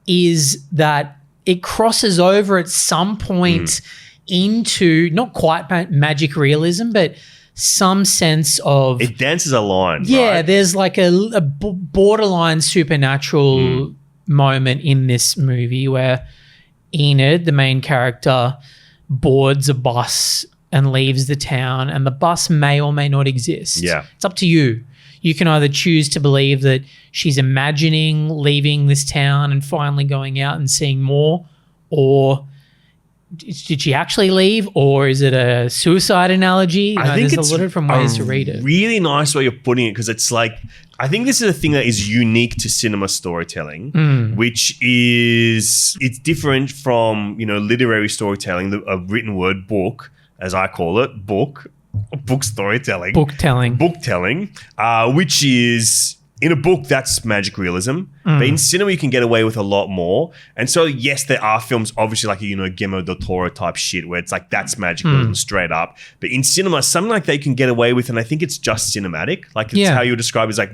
is that it crosses over at some point into not quite magic realism, but some sense of... It dances a line, right? There's like a borderline supernatural moment in this movie where Enid, the main character, boards a bus and leaves the town, and the bus may or may not exist. Yeah. It's up to you. You can either choose to believe that she's imagining leaving this town and finally going out and seeing more, or did she actually leave, or is it a suicide analogy? I think there's it's a lot of different ways to read it. Really nice way you're putting it, because it's like, I think this is a thing that is unique to cinema storytelling, which is, it's different from, literary storytelling, a written word, book, as I call it, book storytelling. Book telling, which is, in a book, that's magic realism. But in cinema, you can get away with a lot more. And so, yes, there are films, obviously, like, Guillermo del Toro type shit, where it's like, that's magic realism straight up. But in cinema, something like that you can get away with, and I think it's just cinematic. Like, it's how you describe it, as like,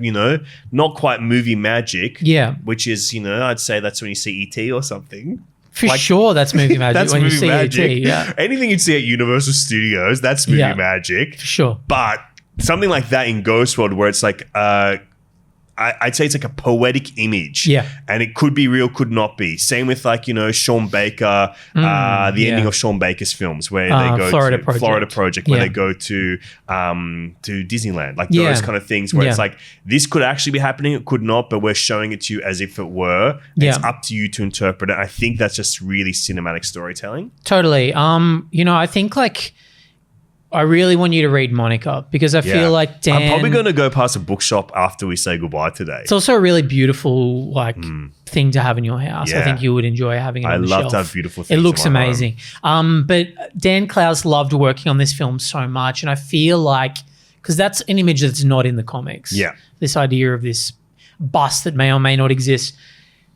not quite movie magic. Yeah. Which is, I'd say that's when you see E.T. or something. For sure, that's movie magic. That's when movie you see magic. E.T., yeah. Anything you'd see at Universal Studios, that's movie magic. For sure. But something like that in Ghost World, where it's like, I'd say it's like a poetic image. Yeah. And it could be real, could not be. Same with like, Sean Baker, the ending of Sean Baker's films where they go Florida to Project. Florida Project, where they go to Disneyland. Like those kind of things where it's like, this could actually be happening, it could not, but we're showing it to you as if it were. It's up to you to interpret it. I think that's just really cinematic storytelling. Totally. I think like, I really want you to read Monica, because I feel like Dan... I'm probably going to go past a bookshop after we say goodbye today. It's also a really beautiful thing to have in your house. I think you would enjoy having it on the shelf. I love to have beautiful things. It looks in my amazing. But Dan Clowes loved working on this film so much, and I feel like, because that's an image that's not in the comics. Yeah. This idea of this bus that may or may not exist.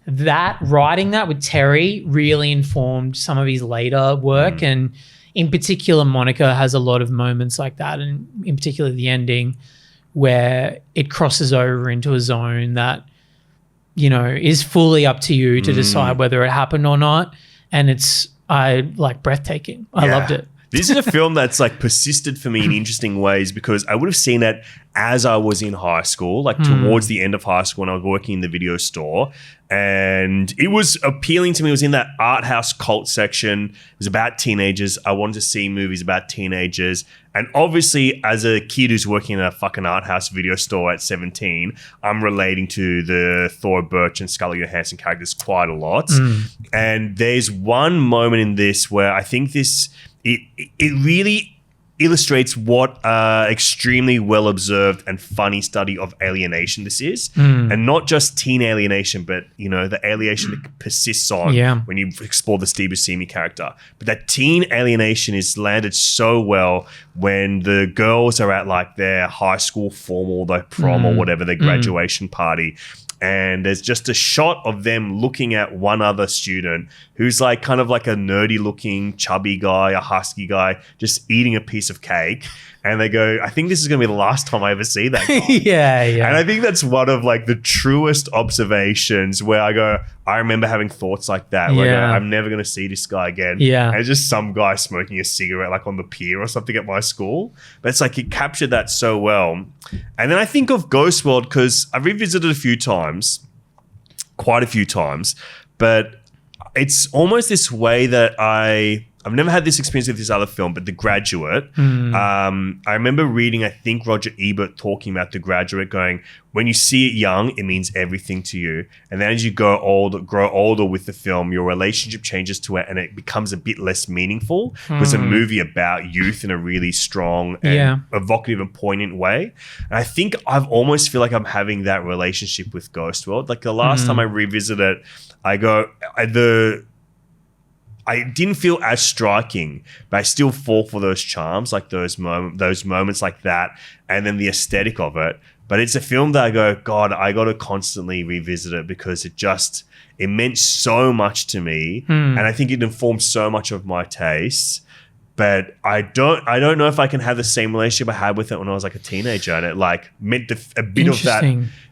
Writing that with Terry really informed some of his later work, and in particular, Monica has a lot of moments like that, and in particular the ending where it crosses over into a zone that, is fully up to you to decide whether it happened or not. And it's breathtaking. I loved it. This is a film that's like persisted for me in interesting ways, because I would have seen it as I was in high school, like towards the end of high school when I was working in the video store. And it was appealing to me. It was in that art house cult section. It was about teenagers. I wanted to see movies about teenagers. And obviously, as a kid who's working in a fucking art house video store at 17, I'm relating to the Thora Birch and Scarlett Johansson characters quite a lot. And there's one moment in this where I think it really illustrates what extremely well-observed and funny study of alienation this is. And not just teen alienation, but, the alienation that persists on when you explore the Steve Buscemi character. But that teen alienation is landed so well when the girls are at like their high school formal, their prom or whatever, their graduation party. And there's just a shot of them looking at one other student who's like kind of like a nerdy looking chubby guy, a husky guy, just eating a piece of cake. And they go, I think this is going to be the last time I ever see that guy. Yeah. And I think that's one of like the truest observations where I go, I remember having thoughts like that. Where I go, I'm never going to see this guy again. Yeah. And it's just some guy smoking a cigarette like on the pier or something at my school. But it's like it captured that so well. And then I think of Ghost World because I've revisited quite a few times. But it's almost this way that I I've never had this experience with this other film, but The Graduate. I remember reading, I think, Roger Ebert talking about The Graduate, going, when you see it young, it means everything to you. And then as you grow older with the film, your relationship changes to it and it becomes a bit less meaningful. It's a movie about youth in a really strong and evocative and poignant way. And I think I've almost feel like I'm having that relationship with Ghost World. Like the last time I revisit it, I didn't feel as striking, but I still fall for those charms, like those moments like that, and then the aesthetic of it. But it's a film that I go, God, I got to constantly revisit it because it meant so much to me, and I think it informed so much of my tastes. But I don't know if I can have the same relationship I had with it when I was like a teenager, and it like meant a bit of that,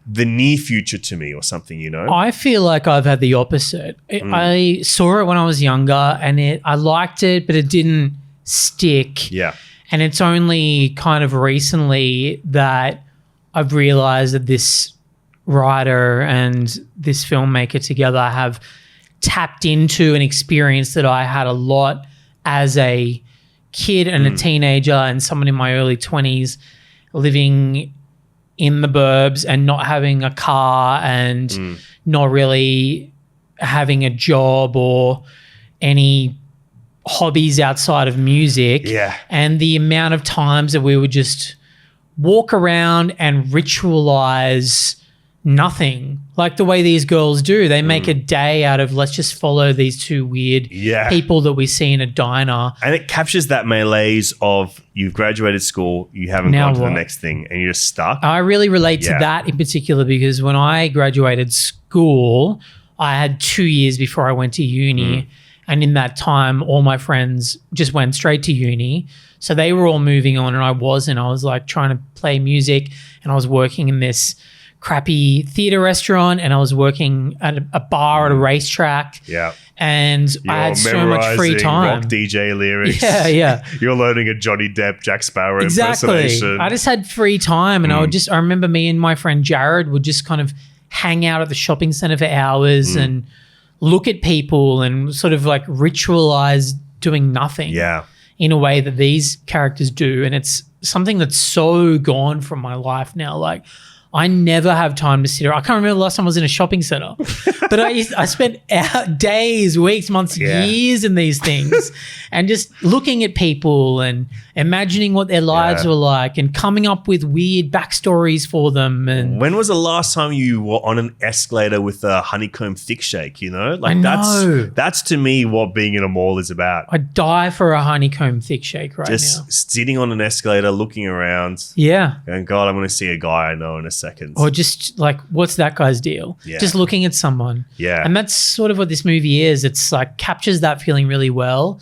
the near future to me or something, you know? I feel like I've had the opposite. I saw it when I was younger and I liked it, but it didn't stick. Yeah. And it's only kind of recently that I've realized that this writer and this filmmaker together have tapped into an experience that I had a lot as a kid and a teenager and someone in my early 20s living in the burbs and not having a car and not really having a job or any hobbies outside of music. Yeah. And the amount of times that we would just walk around and ritualize nothing, like the way these girls do. They make a day out of, let's just follow these two weird people that we see in a diner. And it captures that malaise of you've graduated school, you haven't gone to the next thing, and you're just stuck. I really relate to that in particular because when I graduated school, I had 2 years before I went to uni. And in that time, all my friends just went straight to uni. So they were all moving on and I wasn't. I was like trying to play music and I was working in this crappy theater restaurant and I was working at a bar at a racetrack. Yeah. And I had so much free time. Rock DJ lyrics. Yeah. You're learning a Johnny Depp, Jack Sparrow Exactly. impersonation. I just had free time and I remember me and my friend Jared would just kind of hang out at the shopping center for hours and look at people and sort of like ritualize doing nothing. Yeah. In a way that these characters do. And it's something that's so gone from my life now. Like I never have time to sit around. I can't remember the last time I was in a shopping center, but I spent days, weeks, months, years in these things and just looking at people and imagining what their lives were like and coming up with weird backstories for them. And when was the last time you were on an escalator with a honeycomb thick shake, you know? Like I know. That's to me what being in a mall is about. I'd die for a honeycomb thick shake right now. Just sitting on an escalator, looking around. Yeah. Going, God, I'm going to see a guy I know in a second. Or just like, what's that guy's deal? Yeah. Just looking at someone. Yeah. And that's sort of what this movie is. It's like captures that feeling really well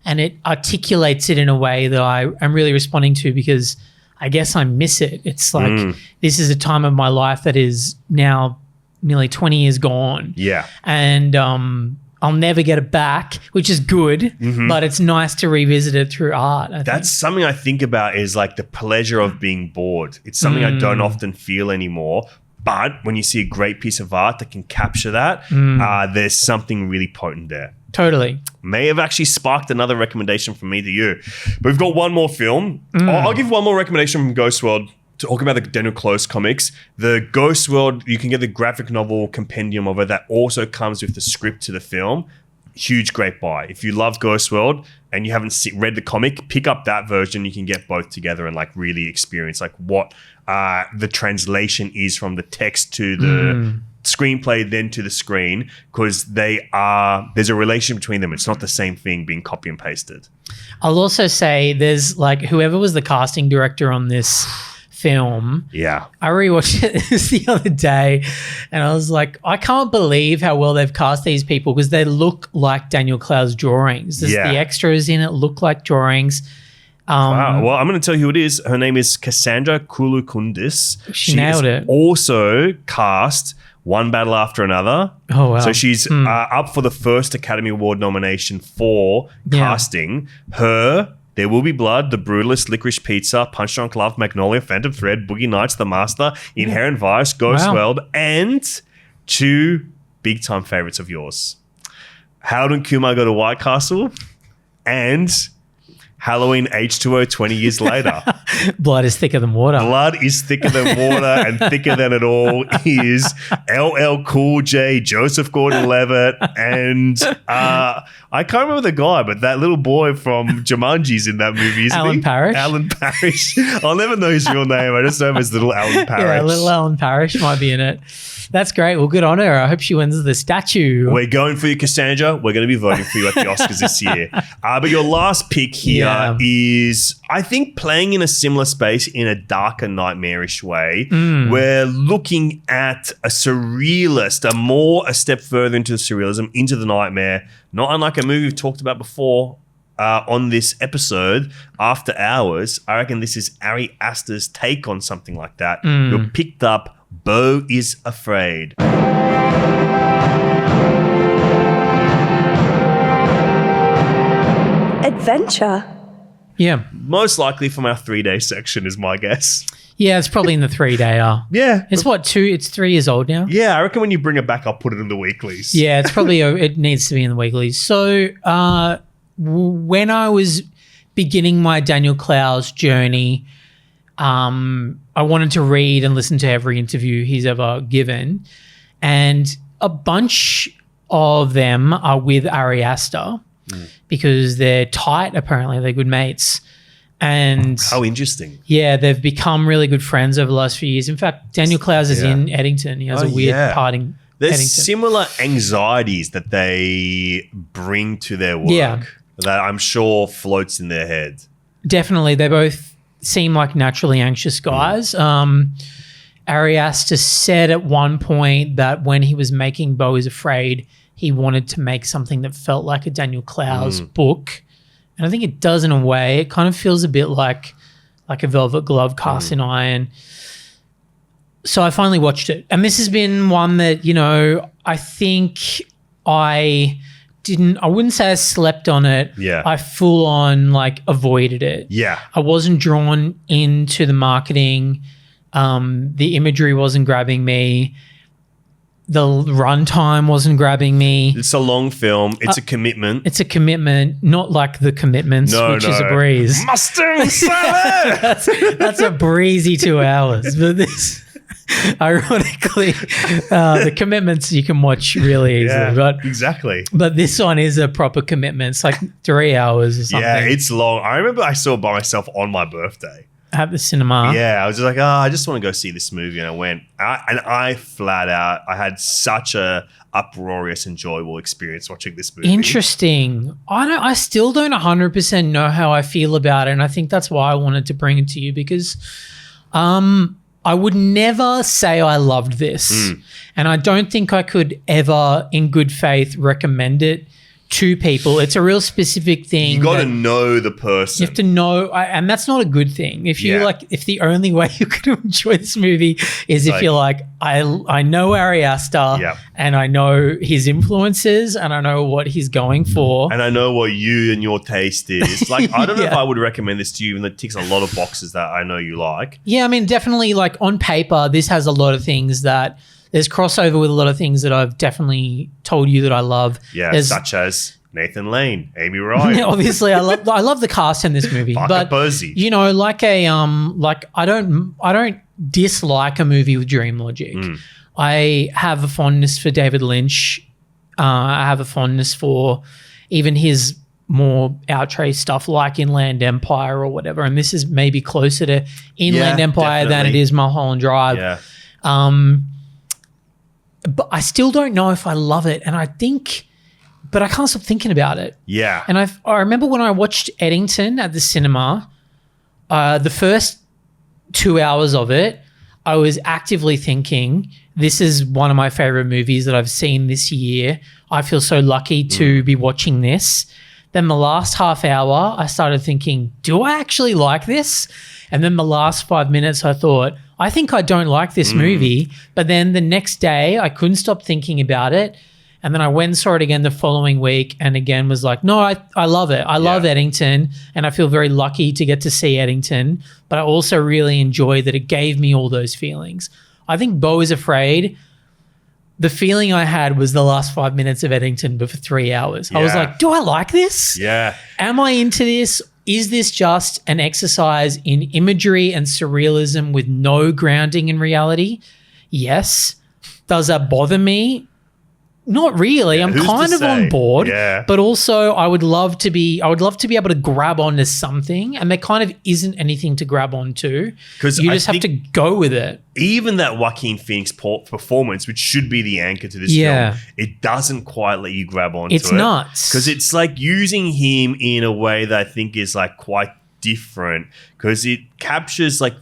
and it articulates it in a way that I am really responding to because I guess I miss it. It's like this is a time of my life that is now nearly 20 years gone. Yeah. And I'll never get it back, which is good, but it's nice to revisit it through art. That's something I think about is like the pleasure of being bored. It's something I don't often feel anymore. But when you see a great piece of art that can capture that, there's something really potent there. Totally. May have actually sparked another recommendation from me to you. But we've got one more film. I'll give one more recommendation from Ghost World. Talking about the Daniel Clowes comics, the Ghost World, you can get the graphic novel compendium of it that also comes with the script to the film. Huge, great buy. If you love Ghost World and you haven't read the comic, pick up that version. You can get both together and like really experience like what the translation is from the text to the screenplay then to the screen because there's a relation between them. It's not the same thing being copy and pasted. I'll also say there's like whoever was the casting director on this film. Yeah. I rewatched it the other day and I was like, I can't believe how well they've cast these people because they look like Daniel Clowes' drawings. The extras in it look like drawings. Wow. Well, I'm going to tell you who it is. Her name is Cassandra Koulakundis. She nailed it. Also cast One Battle After Another. Oh, wow. So she's up for the first Academy Award nomination for casting. Her, There Will Be Blood, The Brutalist, Licorice Pizza, Punch Drunk Love, Magnolia, Phantom Thread, Boogie Nights, The Master, Inherent Vice, Ghost World, and two big-time favorites of yours. Harold and Kumar Go to White Castle and Halloween H2O 20 years later. Blood is thicker than water. Blood is thicker than water, and thicker than it all is LL Cool J, Joseph Gordon-Levitt, and I can't remember the guy, but that little boy from Jumanji's in that movie, isn't Alan he? Parrish. Alan Parrish. I'll never know his real name. I just know him as little Alan Parrish. Yeah, little Alan Parrish might be in it. That's great. Well, good on her. I hope she wins the statue. We're going for you, Cassandra. We're going to be voting for you at the Oscars this year. But your last pick here is, I think, playing in a similar space in a darker, nightmarish way. We're looking at a surrealist, a step further into the surrealism, into the nightmare, not unlike a movie we've talked about before on this episode, After Hours. I reckon this is Ari Aster's take on something like that. You picked up Beau is Afraid. Adventure. Yeah. Most likely from our 3-day section is my guess. Yeah, it's probably in the 3-dayer. Yeah. It's what, it's 3 years old now? Yeah, I reckon when you bring it back, I'll put it in the weeklies. Yeah, it's probably, it needs to be in the weeklies. So when I was beginning my Daniel Clowes journey, I wanted to read and listen to every interview he's ever given. And a bunch of them are with Ari Aster because they're tight, apparently. They're good mates. And how interesting. Yeah, they've become really good friends over the last few years. In fact, Daniel Clowes is in Eddington. He has a weird part in There's Eddington. similar anxieties that they bring to their work that I'm sure floats in their head. Definitely. They both seem like naturally anxious guys. Ari Aster said at one point that when he was making Beau is Afraid, he wanted to make something that felt like a Daniel Clowes book. And I think it does in a way. It kind of feels a bit like a Velvet Glove cast in iron. So I finally watched it. And this has been one that, I think I wouldn't say I slept on it. Yeah. I full on avoided it. Yeah. I wasn't drawn into the marketing. The imagery wasn't grabbing me. The runtime wasn't grabbing me. It's a long film. It's a commitment. It's a commitment, not like The Commitments, which is a breeze. Mustang salad! That's a breezy 2 hours. But this, ironically, The Commitments you can watch really easily. Yeah, exactly. But this one is a proper commitment. It's like 3 hours or something. Yeah, it's long. I remember I saw it by myself on my birthday. At the cinema. Yeah, I was just like, I just want to go see this movie. And I went, and I flat out, I had such a uproarious, enjoyable experience watching this movie. Interesting. I still don't 100% know how I feel about it. And I think that's why I wanted to bring it to you because I would never say I loved this. And I don't think I could ever, in good faith, recommend it to people. It's a real specific thing. You got to know the person. You have to know, and that's not a good thing. If you if the only way you can enjoy this movie is if you're like, I know Ari Aster and I know his influences and I know what he's going for. And I know what you and your taste is. I don't know if I would recommend this to you, even though it ticks a lot of boxes that I know you like. Yeah, I mean, definitely on paper, this has a lot of things that there's crossover with a lot of things that I've definitely told you that I love. Yeah, such as Nathan Lane, Amy Ryan. Obviously, I love the cast in this movie. Parker Posey. I don't dislike a movie with dream logic. I have a fondness for David Lynch. I have a fondness for even his more outre stuff like Inland Empire or whatever. And this is maybe closer to Inland Empire than it is Mulholland Drive. Yeah. But I still don't know if I love it. And I can't stop thinking about it. Yeah. And I remember when I watched Eddington at the cinema, the first 2 hours of it, I was actively thinking, this is one of my favorite movies that I've seen this year. I feel so lucky to be watching this. Then the last half hour, I started thinking, do I actually like this? And then the last 5 minutes, I thought, I think I don't like this movie. But then the next day, I couldn't stop thinking about it. And then I went and saw it again the following week and again was like, no, I love it. I love Eddington and I feel very lucky to get to see Eddington. But I also really enjoy that it gave me all those feelings. I think Beau is Afraid the feeling I had was the last 5 minutes of Eddington, but for 3 hours. I was Yeah. like, do I like this? Yeah. Am I into this? Is this just an exercise in imagery and surrealism with no grounding in reality? Yes. Does that bother me? Not really. I'm who's to kind of say? on board. Yeah. But also I would love to be able to grab onto something, and there kind of isn't anything to grab onto. 'Cause You I just have to go with it. Even that Joaquin Phoenix performance, which should be the anchor to this Yeah. film, it doesn't quite let you grab onto it. It's nuts. Because it's like using him in a way that I think is like quite different, because it captures like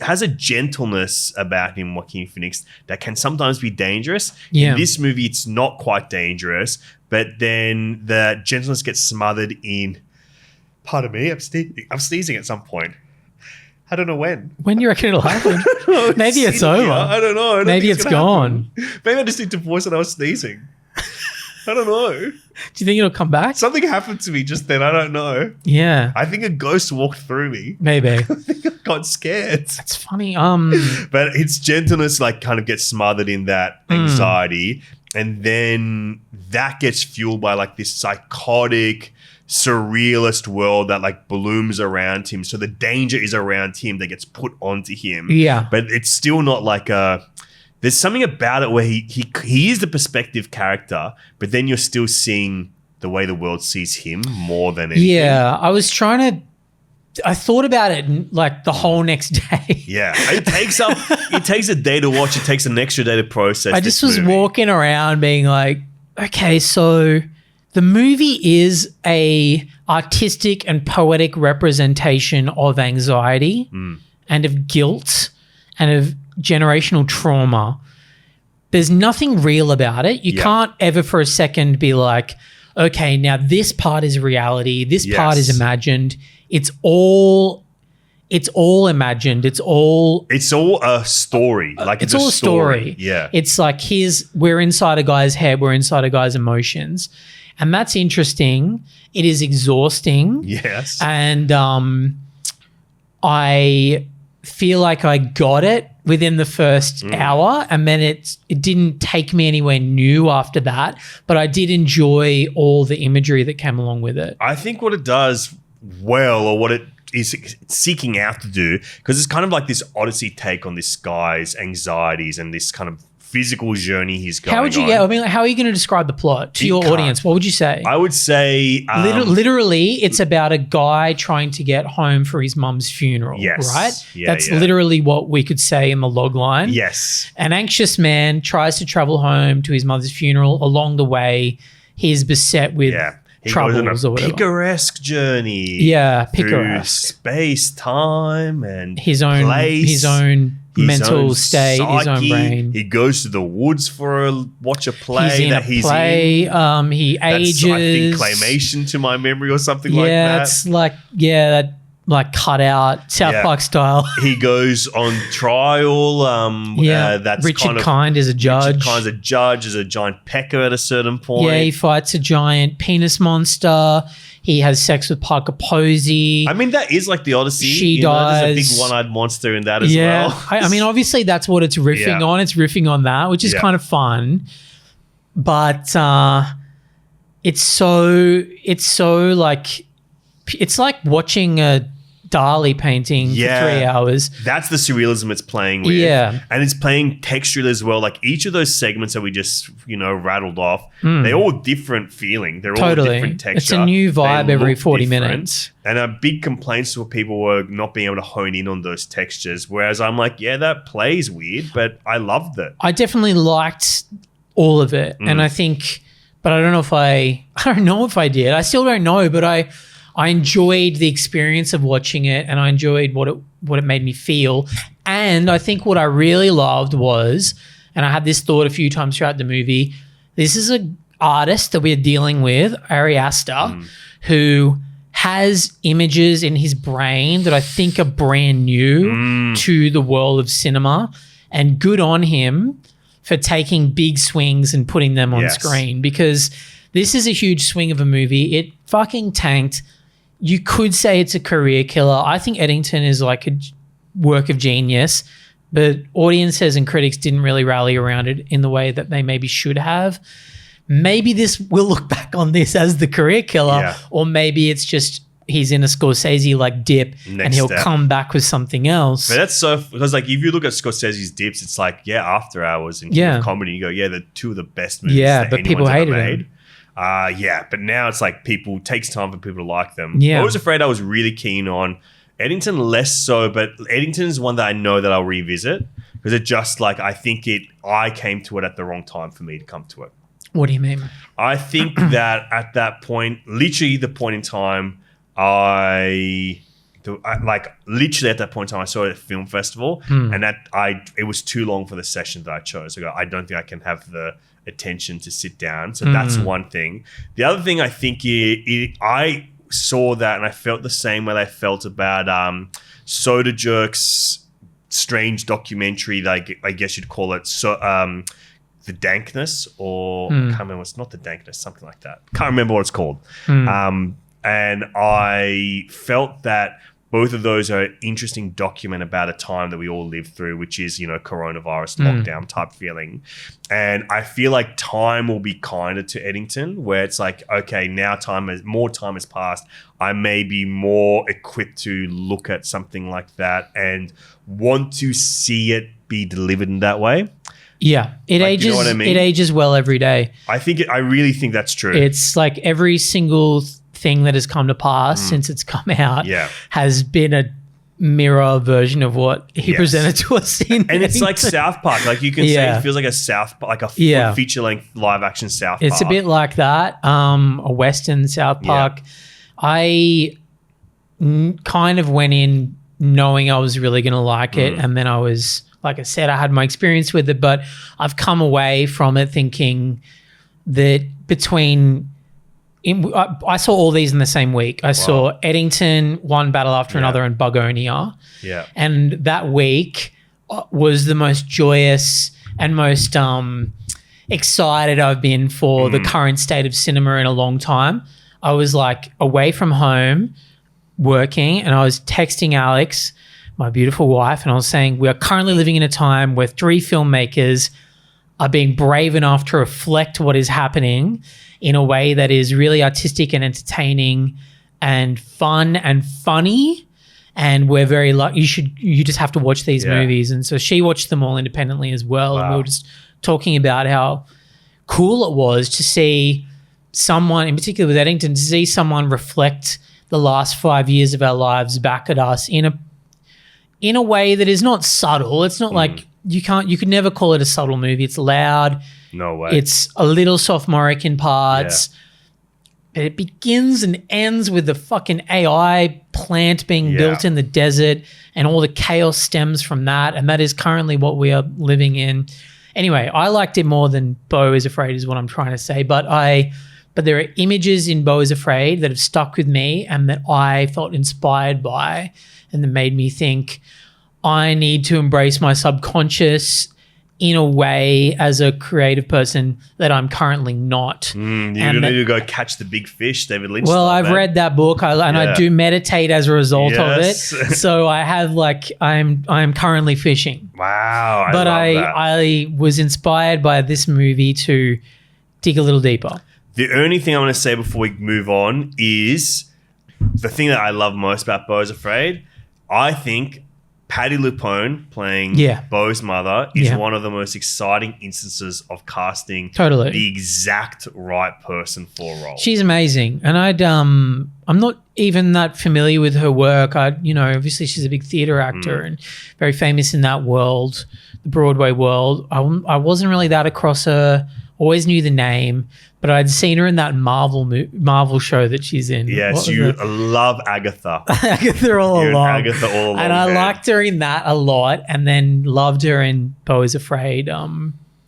has a gentleness about him, Joaquin Phoenix, that can sometimes be dangerous. Yeah. In this movie, it's not quite dangerous, but then the gentleness gets smothered in. Pardon me, I'm sneezing at some point. I don't know when. When do you reckon it'll happen? Maybe it's Yeah, over. I don't know. I don't Maybe think it's gonna gone. happen. Maybe I just need to voice that I was sneezing. I don't know. Do you think it'll come back? Something happened to me just then. I don't know. Yeah. I think a ghost walked through me. Maybe. I think I got scared. It's funny. But its gentleness like kind of gets smothered in that anxiety. And then that gets fueled by like this psychotic, surrealist world that like blooms around him. So the danger is around him that gets put onto him. Yeah. But it's still not like there's something about it where he is the perspective character, but then you're still seeing the way the world sees him more than anything. Yeah. I thought about it like the whole next day. Yeah. It takes a day to watch. It takes an extra day to process. I just this was movie. walking around being like, okay, so the movie is a artistic and poetic representation of anxiety and of guilt and of generational trauma. There's nothing real about it. You can't ever for a second be like, okay, now this part is reality. This part is imagined. It's all imagined. It's all a story. Like it's all a story. Yeah. It's like we're inside a guy's head, we're inside a guy's emotions. And that's interesting. It is exhausting. Yes. And I feel like I got it within the first hour, and then it didn't take me anywhere new after that, but I did enjoy all the imagery that came along with it. I think what it does well, or what it is seeking out to do, because it's kind of like this Odyssey take on this guy's anxieties and this kind of physical journey he's going on. How would you get? I mean, like, how are you going to describe the plot to your audience? What would you say? I would say literally, it's about a guy trying to get home for his mum's funeral. Yes. Right? Yeah, That's literally what we could say in the log line. Yes. An anxious man tries to travel home to his mother's funeral. Along the way, he's beset with He troubles goes on or a whatever. picaresque journey. Yeah, through picaresque. space, time, and His own place, mental own state, his own psyche. brain. He goes to the woods for watch a play He's in that a he's play. in. He That's, ages. I think, claymation to my memory or something like that. It's like cut out South Park style. He goes on trial. That's Richard Kind is a judge. Richard Kind's a judge. Is a giant pecker at a certain point. Yeah, he fights a giant penis monster. He has sex with Parker Posey. I mean, that is like the Odyssey. She There's a dies. big one-eyed monster in that as well. I mean, obviously that's what it's riffing on. It's riffing on that, which is kind of fun. But it's so like, it's like watching a Dali painting for 3 hours. That's the surrealism it's playing with. Yeah. And it's playing texturally as well. Like each of those segments that we just, rattled off, they're all different feeling. They're all different texture. It's a new vibe They every look 40 different. minutes. And a big complaints to people were not being able to hone in on those textures. Whereas I'm like, yeah, that plays weird, but I loved it. I definitely liked all of it. And I think, but I don't know if I did. I still don't know, but I enjoyed the experience of watching it, and I enjoyed what it made me feel. And I think what I really loved was, and I had this thought a few times throughout the movie, this is an artist that we're dealing with, Ari Aster, who has images in his brain that I think are brand new to the world of cinema, and good on him for taking big swings and putting them on screen, because this is a huge swing of a movie. It fucking tanked. You could say it's a career killer. I think Eddington is like a work of genius, but audiences and critics didn't really rally around it in the way that they maybe should have. Maybe this will look back on this as the career killer, or maybe it's just he's in a Scorsese like dip and he'll come back with something else. But that's so, because like if you look at Scorsese's dips, it's like, After Hours and King of Comedy, you go, they're two of the best movies that but people hated made. But now it's like takes time for people to like them. Yeah. I was afraid I was really keen on Eddington, less so, but Eddington's one that I know that I'll revisit because it just like, I came to it at the wrong time for me to come to it. What do you mean? I think that at that point, literally the point in time, literally at that point in time, I saw it at film festival, and it was too long for the session that I chose. I don't think I can have the attention to sit down. So that's one thing. The other thing I think I saw that and I felt the same way I felt about Soda Jerk's strange documentary, like I guess you'd call it. So The Dankness, or I can't remember. It's not The Dankness, something like that. Can't remember what it's called. And I felt that both of those are an interesting document about a time that we all lived through, which is, coronavirus lockdown type feeling. And I feel like time will be kinder to Eddington, where it's like, okay, now more time has passed. I may be more equipped to look at something like that and want to see it be delivered in that way. Yeah, it ages. You know what I mean? It ages well every day. I really think that's true. It's like every single thing that has come to pass since it's come out has been a mirror version of what he presented to us in. And it's like South Park. Like you can say it feels like a feature length live action South Park. It's a bit like that. A Western South Park. I kind of went in knowing I was really going to like it, and then I was. Like I said, I had my experience with it, but I've come away from it thinking that I saw all these in the same week. I saw Eddington, one battle after another, and Bugonia. Yeah. And that week was the most joyous and most excited I've been for the current state of cinema in a long time. I was like away from home working, and I was texting Alex, my beautiful wife, and I was saying, we are currently living in a time where 3 filmmakers are being brave enough to reflect what is happening in a way that is really artistic and entertaining and fun and funny. And we're very lucky. You just have to watch these movies. And so she watched them all independently as well. Wow. And we were just talking about how cool it was to see someone, in particular with Eddington, to see someone reflect the last 5 years of our lives back at us in a way that is not subtle. It's not like you could never call it a subtle movie. It's loud. No way. It's a little sophomoric in parts. But it begins and ends with the fucking AI plant being built in the desert, and all the chaos stems from that. And that is currently what we are living in. Anyway, I liked it more than Beau is Afraid is what I'm trying to say. But there are images in Beau is Afraid that have stuck with me and that I felt inspired by, and that made me think I need to embrace my subconscious in a way as a creative person that I'm currently not. You need to go catch the big fish, David Lynch. Well, I've read that book I do meditate as a result of it. So I have I'm currently fishing. Wow. I was inspired by this movie to dig a little deeper. The only thing I want to say before we move on is the thing that I love most about Beau is Afraid. I think Patti LuPone playing Beau's mother is one of the most exciting instances of casting the exact right person for a role. She's amazing. And I'm not even that familiar with her work. Obviously she's a big theater actor and very famous in that world, the Broadway world. I wasn't really that across her. Always knew the name, but I'd seen her in that Marvel show that she's in. Yes, you love Agatha. Agatha all along. Agatha all along. And I liked her in that a lot, and then loved her in Beau is Afraid.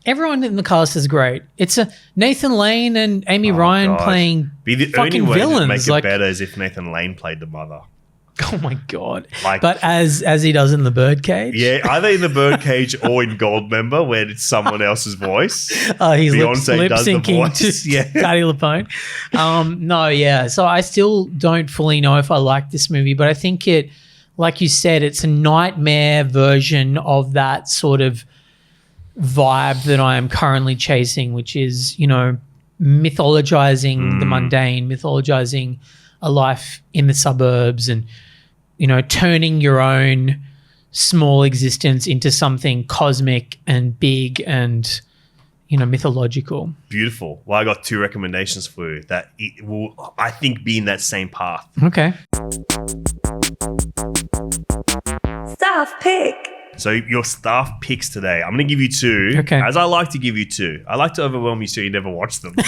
Everyone in the cast is great. It's Nathan Lane and Amy Ryan playing fucking villains. The only way to make it better is if Nathan Lane played the mother. Oh my God. But as he does in The Birdcage? Yeah, either in The Birdcage or in Goldmember where it's someone else's voice. He's Beyonce does the lip-syncing voice. to Patti LuPone. So I still don't fully know if I like this movie, but I think it like you said, it's a nightmare version of that sort of vibe that I am currently chasing, which is, mythologizing the mundane, mythologizing a life in the suburbs and, turning your own small existence into something cosmic and big and, mythological. Beautiful. Well, I got 2 recommendations for you that it will, I think, be in that same path. Okay. Staff pick. So your staff picks today. I'm going to give you 2. Okay. As I like to give you 2. I like to overwhelm you so you never watch them. The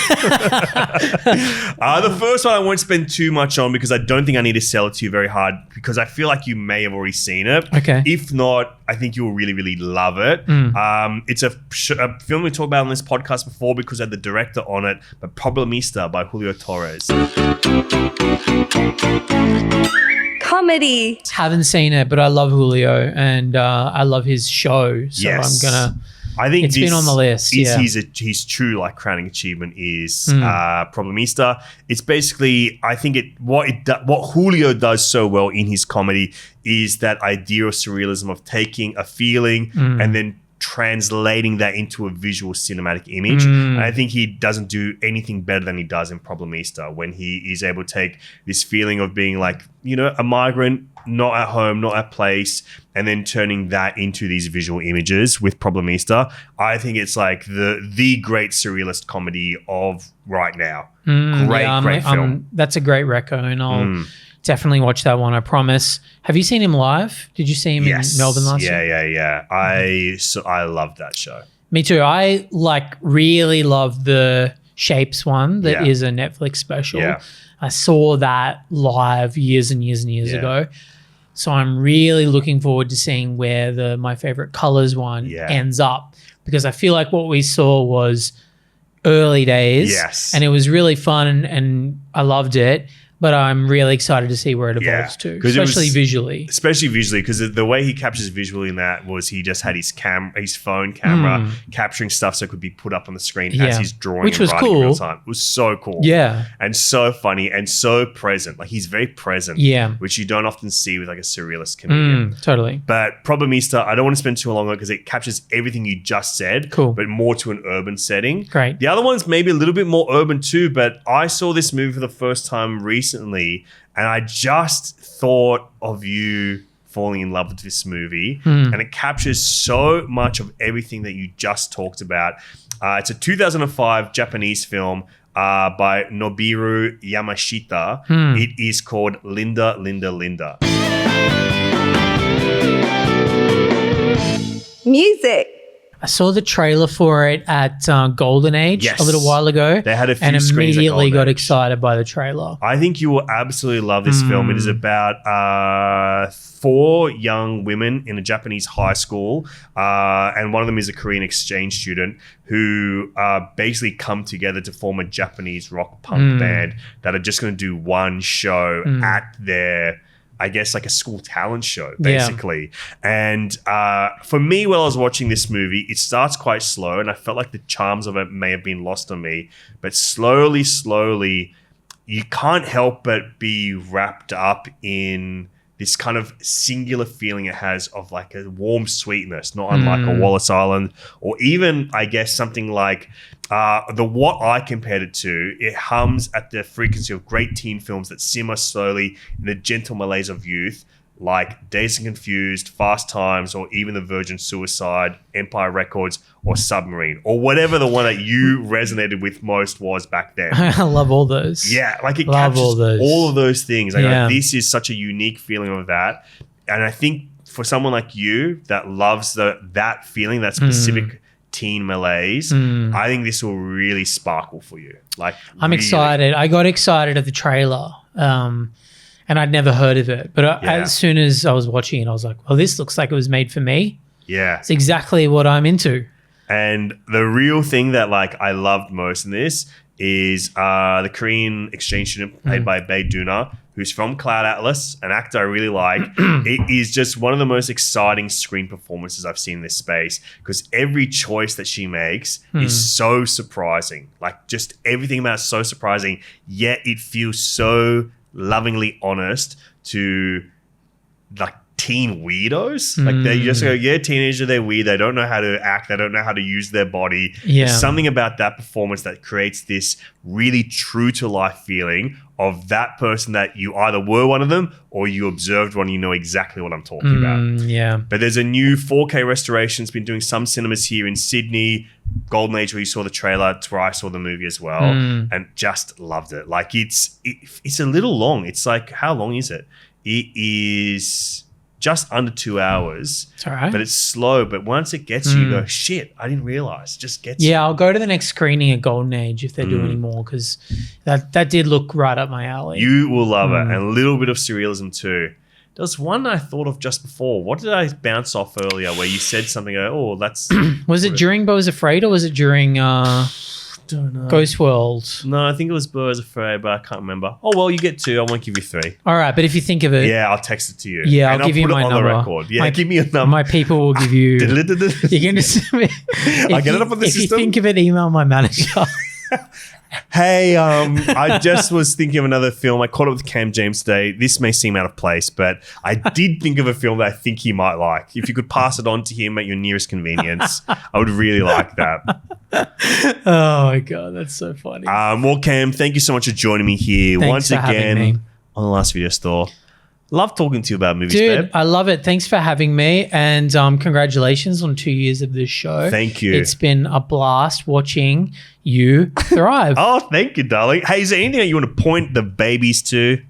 first one I won't spend too much on because I don't think I need to sell it to you very hard because I feel like you may have already seen it. Okay. If not, I think you'll really, really love it. It's a film we talked about on this podcast before because I had the director on it, but Problemista by Julio Torres. Comedy. Haven't seen it, but I love Julio and I love his show. So Yes. I think it's been on the list. Yeah. His true crowning achievement is Problemista. It's basically, I think what Julio does so well in his comedy is that idea of surrealism of taking a feeling and then translating that into a visual cinematic image. And I think he doesn't do anything better than he does in Problemista when he is able to take this feeling of being like, a migrant, not at home, not at place, and then turning that into these visual images with Problemista. I think it's like the great surrealist comedy of right now. Great film. That's a great reco and I'll definitely watch that one, I promise. Have you seen him live? Did you see him in Melbourne last year? Yeah. I love that show. Me too. I really love the Shapes one that is a Netflix special. Yeah. I saw that live years and years and years ago. So I'm really looking forward to seeing where My Favorite Colors one ends up because I feel like what we saw was early days. Yes. And it was really fun and I loved it. But I'm really excited to see where it evolves to, especially visually. Especially visually, because the way he captures visually in that was he just had his phone camera capturing stuff so it could be put up on the screen as he's drawing which and was writing cool. in real time. It was so cool. Yeah. And so funny and so present. Like he's very present. Yeah. Which you don't often see with like a surrealist comedian. Totally. But Problemista, I don't want to spend too long on it because it captures everything you just said. Cool. But more to an urban setting. Great. The other one's maybe a little bit more urban too, but I saw this movie for the first time recently and I just thought of you falling in love with this movie. And it captures so much of everything that you just talked about. It's a 2005 Japanese film by Nobiru Yamashita. It is called Linda, Linda, Linda. Music. I saw the trailer for it at Golden Age a little while ago. They had a few and screens at immediately Golden got Age. excited by the trailer. I think you will absolutely love this film. It is about 4 young women in a Japanese high school, and one of them is a Korean exchange student who basically come together to form a Japanese rock punk band that are just going to do one show at their, I guess, like a school talent show, basically. And for me, while I was watching this movie, it starts quite slow, and I felt like the charms of it may have been lost on me. But slowly, you can't help but be wrapped up in this kind of singular feeling it has of like a warm sweetness, not unlike a Wallis Island, or even, I guess, something like what I compared it to. It hums at the frequency of great teen films that simmer slowly in the gentle malaise of youth, like Dazed and Confused, Fast Times, or even The Virgin Suicide, Empire Records, or Submarine, or whatever the one that you resonated with most was back then. I love all those. Yeah, like it Love captures all of those things. Like, this is such a unique feeling of that. And I think for someone like you that loves that feeling, that specific teen malaise, I think this will really sparkle for you. Like, I'm excited. I got excited at the trailer. And I'd never heard of it. But as soon as I was watching it, I was like, well, this looks like it was made for me. Yeah. It's exactly what I'm into. And the real thing that like I loved most in this is the Korean exchange student played by Beau, who's from Cloud Atlas, an actor I really like. It is just one of the most exciting screen performances I've seen in this space because every choice that she makes is so surprising. Like just everything about it is so surprising, yet it feels so lovingly honest to like teen weirdos. Like they just go, yeah, teenager, they're weird. They don't know how to act. They don't know how to use their body. Yeah. There's something about that performance that creates this really true to life feeling of that person that you either were one of them or you observed one. You know exactly what I'm talking about. Yeah. But there's a new 4K restoration. It's been doing some cinemas here in Sydney. Golden Age, where you saw the trailer, it's where I saw the movie as well, and just loved it. Like it's a little long. It's like, how long is it? It is just under 2 hours. It's all right. But it's slow. But once it gets you go, shit, I didn't realize. It just gets you. Yeah, I'll go to the next screening at Golden Age if they do any more, because that did look right up my alley. You will love it. And a little bit of surrealism too. There was one I thought of just before. What did I bounce off earlier where you said something, oh, that's... Was it during Beau's Afraid or was it during don't know. Ghost World? No, I think it was Beau's Afraid, but I can't remember. Oh, well, you get 2. I won't give you 3. All right, but if you think of it... Yeah, I'll text it to you. Yeah, and I'll give you put my it on number. the record. Yeah, give me a number. My people will give you... You can just... I get it up on the If system. you think of it, email my manager. Hey, I just was thinking of another film. I caught up with Cam James today. This may seem out of place, but I did think of a film that I think he might like. If you could pass it on to him at your nearest convenience, I would really like that. Oh, my God. That's so funny. Well, Cam, thank you so much for joining me here Thanks once for having me. again on the Last Video Store. Love talking to you about movies, Dude, babe. I love it. Thanks for having me. And congratulations on 2 years of this show. Thank you. It's been a blast watching you thrive. Oh, thank you, darling. Hey, is there anything that you want to point the babies to?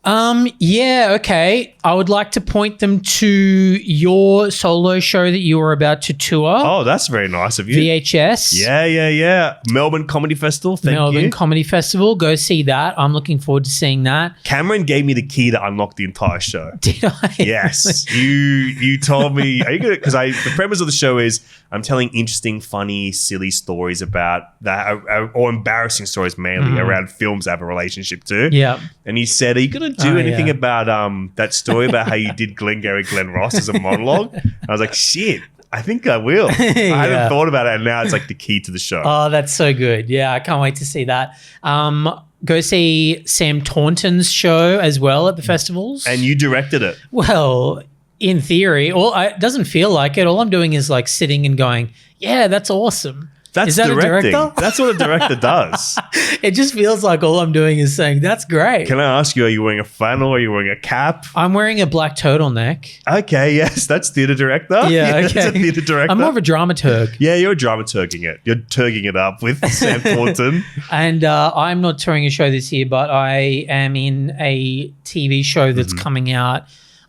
Yeah, okay. I would like to point them to your solo show that you were about to tour. Oh, that's very nice of you. VHS. Yeah. Melbourne Comedy Festival. Thank Melbourne you. Comedy Festival. Go see that. I'm looking forward to seeing that. Cameron gave me the key to unlock the entire show. Did I? Yes, you told me. Are you good? Because the premise of the show is I'm telling interesting, funny, silly stories about that, or embarrassing stories mainly around films I have a relationship to. Yeah. And he said, "Are you going to do anything about that story about how you did Glengarry Glen Ross as a monologue?" I was like, "Shit, I think I will." I hadn't thought about it, and now it's like the key to the show. Oh, that's so good. Yeah, I can't wait to see that. Go see Sam Taunton's show as well at the festivals. And you directed it. Well, in theory, it doesn't feel like it. All I'm doing is like sitting and going, yeah, that's awesome. That's Is that directing. a director? That's what a director does. It just feels like all I'm doing is saying, that's great. Can I ask you, are you wearing a flannel? Are you wearing a cap? I'm wearing a black turtleneck. Okay, yes, that's theatre director. Yeah, okay. That's a theatre director. I'm more of a dramaturg. Yeah, you're a dramaturging it. You're turging it up with Sam Thornton. And I'm not touring a show this year, but I am in a TV show that's coming out.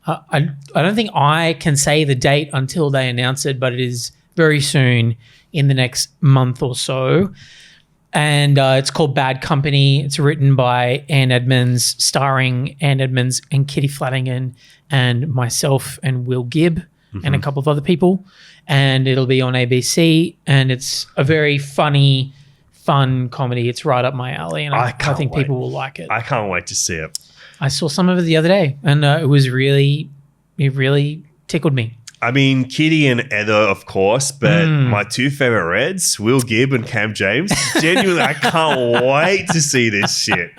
I don't think I can say the date until they announce it, but it is very soon in the next month or so. And it's called Bad Company. It's written by Anne Edmonds, starring Anne Edmonds and Kitty Flanagan and myself and Will Gibb and a couple of other people. And it'll be on ABC. And it's a very funny, fun comedy. It's right up my alley. And I think people will like it. I can't wait to see it. I saw some of it the other day, and it really tickled me. I mean, Kitty and Heather, of course, but my two favorite Reds, Will Gibb and Cam James. Genuinely, I can't wait to see this shit.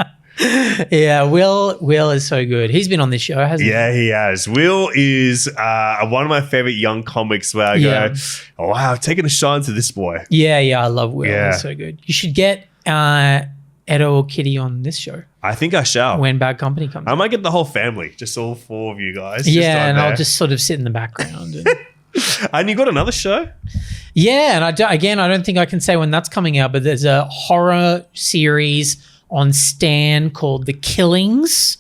Yeah, Will is so good. He's been on this show, hasn't he? Yeah, he has. Will is one of my favorite young comics where I go, oh, wow, taking a shine to this boy. Yeah, I love Will. Yeah. He's so good. You should get Edo or Kitty on this show I think I shall. when Bad Company comes I out. might get the whole family, just all 4 of you guys. Yeah, and there. I'll just sort of sit in the background. And And you got another show? yeah, and I don't think I can say when that's coming out, but there's a horror series on Stan called The Killings,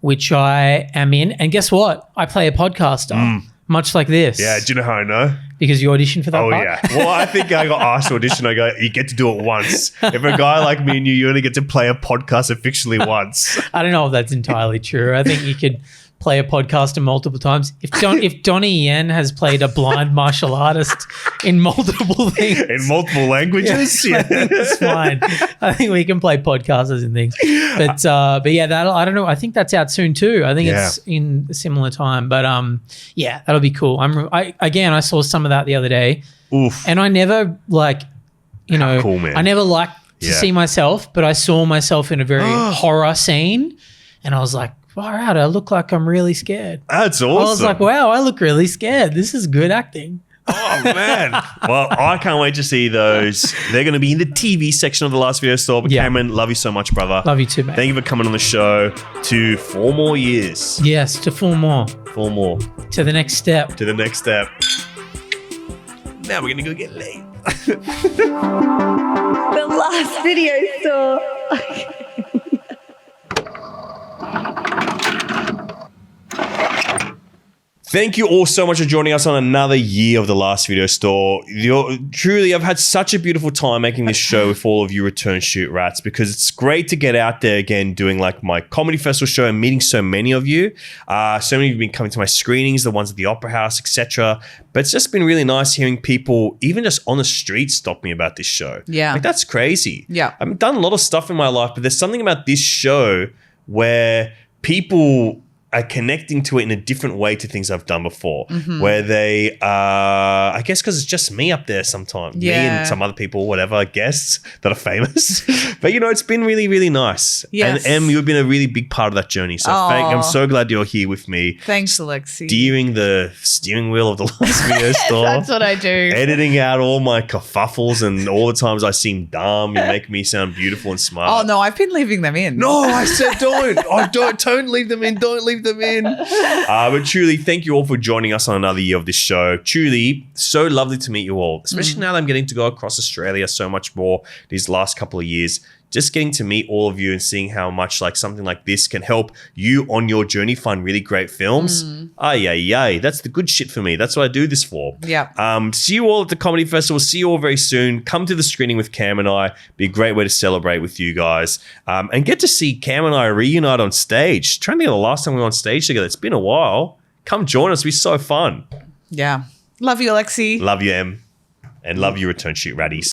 which I am in. And guess what? I play a podcaster, much like this. Yeah, do you know how I know? Because you auditioned for that Oh, part? yeah. Well, I think I got asked to audition. I go, you get to do it once. If a guy like me and you only get to play a podcast officially once. I don't know if that's entirely true. I think you could play a podcaster multiple times. If Donnie Yen has played a blind martial artist in multiple things. In multiple languages? I think it's fine. I think we can play podcasters and things. But yeah, I don't know. I think that's out soon too. I think it's in a similar time. But yeah, that'll be cool. I saw some of that the other day. Oof. And I never cool, man. I never liked to see myself, but I saw myself in a very horror scene and I was like, far out, I look like I'm really scared. That's awesome. I was like, wow, I look really scared. This is good acting. Oh, man. Well, I can't wait to see those. They're going to be in the TV section of the last video store. But Yeah. Cameron, love you so much, brother. Love you too, mate. Thank you for coming on the show to 4 more years. Yes, to 4 more. 4 more. To the next step. To the next step. Now we're going to go get late. The last video store. Thank you all so much for joining us on another year of The Last Video Store. Truly, I've had such a beautiful time making this show with all of you return shoot rats, because it's great to get out there again doing like my comedy festival show and meeting so many of you. So many of you have been coming to my screenings, the ones at the Opera House, etc. But it's just been really nice hearing people, even just on the street, stop me about this show. Yeah. Like, that's crazy. Yeah. I've done a lot of stuff in my life, but there's something about this show where people are connecting to it in a different way to things I've done before, where they, I guess because it's just me up there sometimes, me and some other people, whatever, guests that are famous. But, you know, it's been really, really nice. Yes. And Em, you've been a really big part of that journey. So I'm so glad you're here with me. Thanks, Alexi. Steering the steering wheel of The Last Video Store. That's what I do. Editing out all my kerfuffles and all the times I seem dumb. You make me sound beautiful and smart. Oh, no, I've been leaving them in. No, I said don't. Don't leave them in. Don't leave them in. But truly, thank you all for joining us on another year of this show. Truly, so lovely to meet you all, especially now that I'm getting to go across Australia so much more these last couple of years. Just getting to meet all of you and seeing how much like something like this can help you on your journey find really great films. Ay. That's the good shit for me. That's what I do this for. Yeah. See you all at the comedy festival. See you all very soon. Come to the screening with Cam and I. Be a great way to celebrate with you guys. And get to see Cam and I reunite on stage. Trying to think of the last time we were on stage together. It's been a while. Come join us. It'll be so fun. Yeah. Love you, Alexi. Love you, Em. And love you, Return Shoot Ratties.